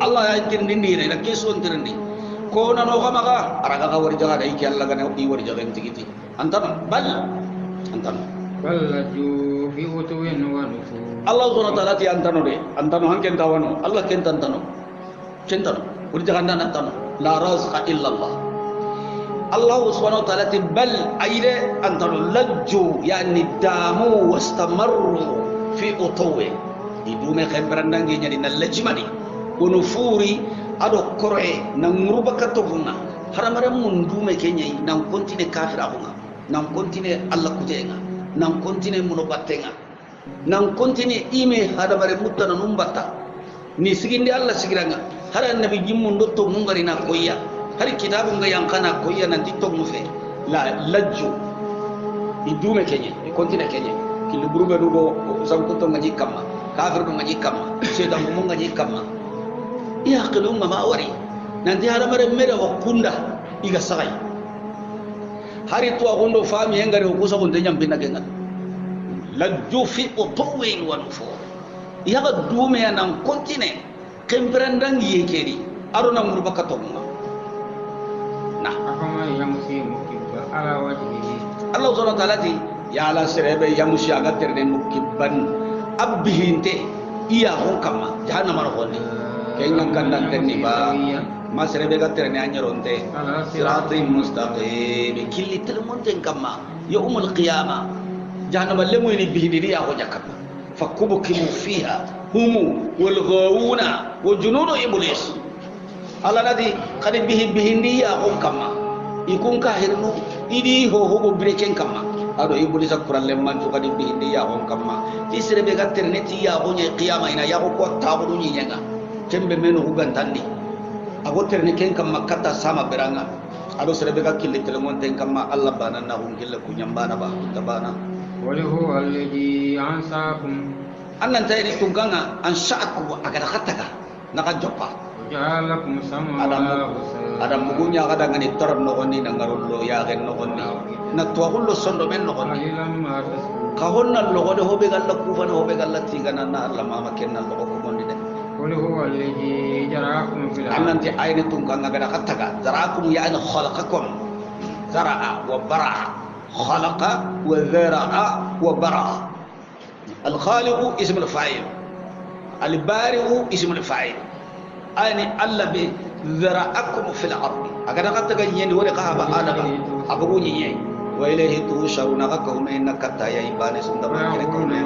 Allah ya tirndi ndire na keso tirndi ko na no kamaga araga ka wari jaga dai ki Allah ga ne wari jaga tigiti antano bal lajju fi utwin wa nufur Allah subhanahu wa ta'ala ti antano hanken tawano Allah ken tantano wari jaga antano la razqa illa Allah subhanahu wa ta'ala ti bal ayre antano lajju yani damu wastamarru fi utwi idume khembarandangi nyadi na lajmani wonufuri ado koroe na nguruba katofuna haramare mundume kenyai nan kontine kafira hunga nan kontine Allah kujenga nan kontine munobatenga nan kontine ime haramare mutana numbata ni siginde Allah sigiranga hara nabi jimmundo to mungari na koyya hari kitabu nga yankana koyya nan ditto mufe la lajju idume kenyai kontine kenyai kilibruga dugo sankuto ngaji kama kafir dum ngaji kama sedan mum ngaji kama iya qalum ma wari nanti haramare mere wakunda iga sagai hari to agondo fami engari okusa ko ndenya mbina genga lajju fi utwin wa nufur iya ga dume nan kontine kembrandang yekeri aruna murba katonga nah afama yamusi mukibba ala wajhihi Allah subhanahu wa ta'ala ti ya ala serebe yamusi aga terne mukibban abbihinte iya hon kama jahannama roni kengan kandan tenni ba masrebe ga terne anyaronte siratal mustaqim killi telmonten kama yawmul qiyamah jahannama lemu ni bihindiri ya ho jakama fakubukimu fiha humu wal ghawuna wa junudu iblis ala nadi kadi bihindi ya ho kama ikun kahirnu idi ho breken kama ado iblis akuran lemman to kadi bihindi ya ho kama tisrebe ga terne ti ya ho nya qiyamah ina ya ho ko tabudu nyenga tembe meno hugantandi ago terne ken kam makata sama beranga ado serebe ga kille telemon ten kam Allah bana na hungille kunyambana ba tabana wali huwa alladhi ansakum annan tayri tunganga ansha'akum agada khataka naka joppa ja'alakum sam'a adam mugunya kada ngani torab no gonni nangarullo ya gen no gonni na to hullo sondo men no gonni ka honna logo de hobe galla kufa no hobe galla tigana na Allah mama kenna logo ko gonni de wali huwa alladhi jara'akum fil annanti ayni tunganga gada khattaka zara'akum yani khalaqakum zara'a wa bara'a khalaqa wa zara'a wa bara'a al-khaliqu ism al-fa'il al-bari'u ism al-fa'il ayni alla bi zara'akum fil ardi agada khattaka yeni wori qahaba adaba abugu nyi wa ilayhi tusharuna akakum innaka tayyi bani sundama kire ko ne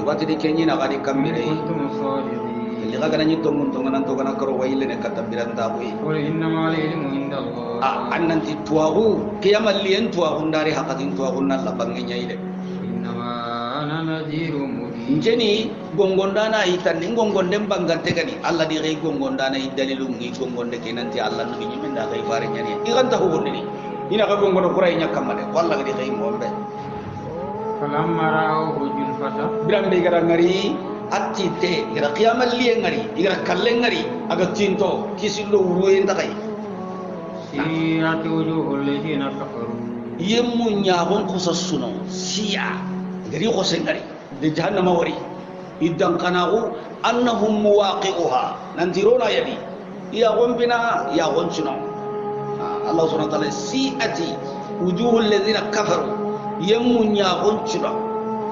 wati de kenyi na gadi kamire liga kana nyito mun to ngana to kana karo wayle ne katambiran ta boy qul innamal ilmu indallah annanti tuwahu kiyamal lien tuwahu ndari hakatin tuwahu na labangi nyaide innama ana nadhirun mubin njeni gongondana hitan ngongonde bangante gani Allah di gai gongondana idalilu ngi gongonde kenanti Allah no nyimen da gai fare nyani iganta hugonde ni ina ka gongondo kurai nyakamale walla gadi gai mombe falamma ra'ahu julfata birambe gara ngari attite ira qiyamal liye ngari ira kalle ngari aga tinto kisillo wuruye ndakai siyati wujuhul ladina kafaru yemmu nyaabon khosassuno siya ngari khosengari de jahannama wari idan kanahu annahum muwaqi'uha nantirona yadi ya gombina ya gonchuno Allah subhanahu wa ta'ala siati wujuhul ladina kafaru yemmu nyaabon chuno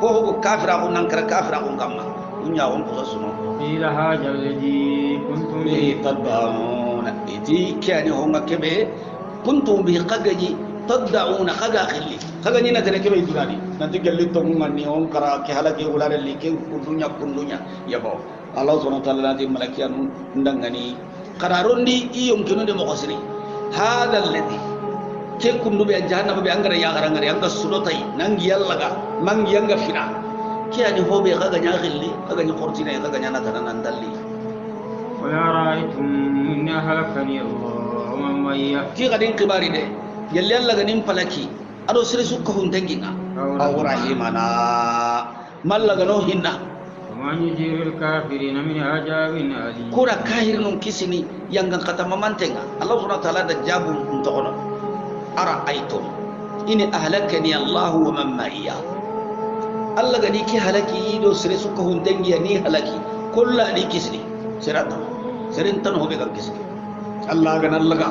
ko kafira ko nankara kafira ko kamma nyaawon ko suno ila hajal ladhi kuntum bi tad'una iti kani honga kebe kuntum bi qagaji tad'una qaga khilli qaga ni na tane kebe durani nanti galli to ngani on kara ke halake ulare like kundunya yabo Allah subhanahu wa ta'ala di malakiyan ndangani qararondi iyom kino de mo khosri hada alladhi ke kundu be jahannam be angara ya garangare anga sudotai nangi yallaga mangi yanga fina kiani hobe kaga nya khilli kaga nya qortina kaga nya natanan dalli wala ra'aytum in halakani Allah wa man mayya ki gadin qibari de yalle Allah ganin palaki ado sire sukka huntenginga aw rahimana mallaga no hinna man yujirul kafirin min ajabin ali kura kahirun kisini yangan kata mamantenga Allah subhanahu wa ta'ala da jabu ntokono ara aitum ini ahlakani Allah wa man mayya Allah gani ki halaki do sire suka hundangi ni halaki kullu ali kisni sirata seren tan hobe kan kiske Allah gana laga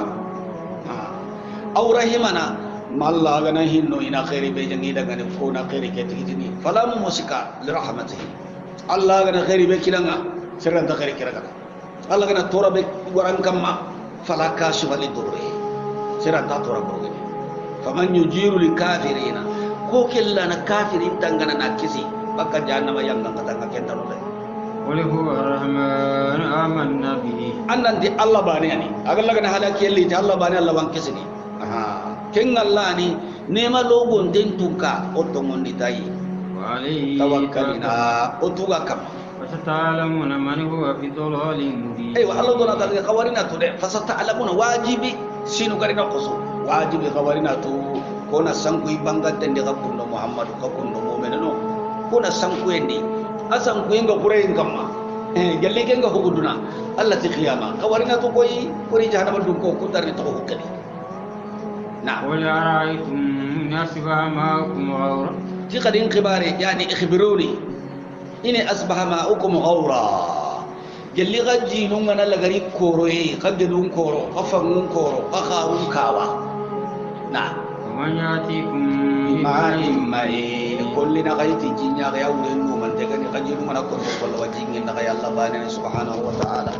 aw rahimana malla gana hinno ina khairi be jangi daga ne ko na khairi ke tigini fala musika li rahmatihi Allah gana khairi be kilanga seren ta khairi kiraga Allah gana tora be waran kamma fala kashifa li durri seren ta tora ko faman yujiru li kafirina ko kella na kafirin tangana na kisi baka jahannama yang ngata kenta no قل هو الرحمن آمنا به annan di Allah bani ani agal laga na halaki yalli ta Allah bani Allah wan kesini ken Allah ni nema logon den tunka otongon ni tayi وعليه tawakkalina otuga kam فستعلمون من هو في ضلال مبين aywa Allah dona ta kawarina to de fasata'lamuna wajibi sinu garina koso wajibi kawarina to kona sanku ibangante ndi kakundo Muhammad kakundo mu'minano kona sanku endi asan kuinga kurein kamma jalle kenga huguduna Allah ti qiyama kawarina to koy kuri jahannama dum ko kutarni to hukali na قل أرأيتم إن أصبح ماؤكم غورا ti qadin khibare yani ikhbiruni ini asbaha ma'ukum ghawra jalli gaji nunga na lagari koro kadun koro afangun koro akharun kawa na ومن يأتيكم ma'in ma'in kulli na gaiti jinya ga yawre nu man daga ni gaji nunga na koro wala wajin na ga Allah bani subhanahu wa ta'ala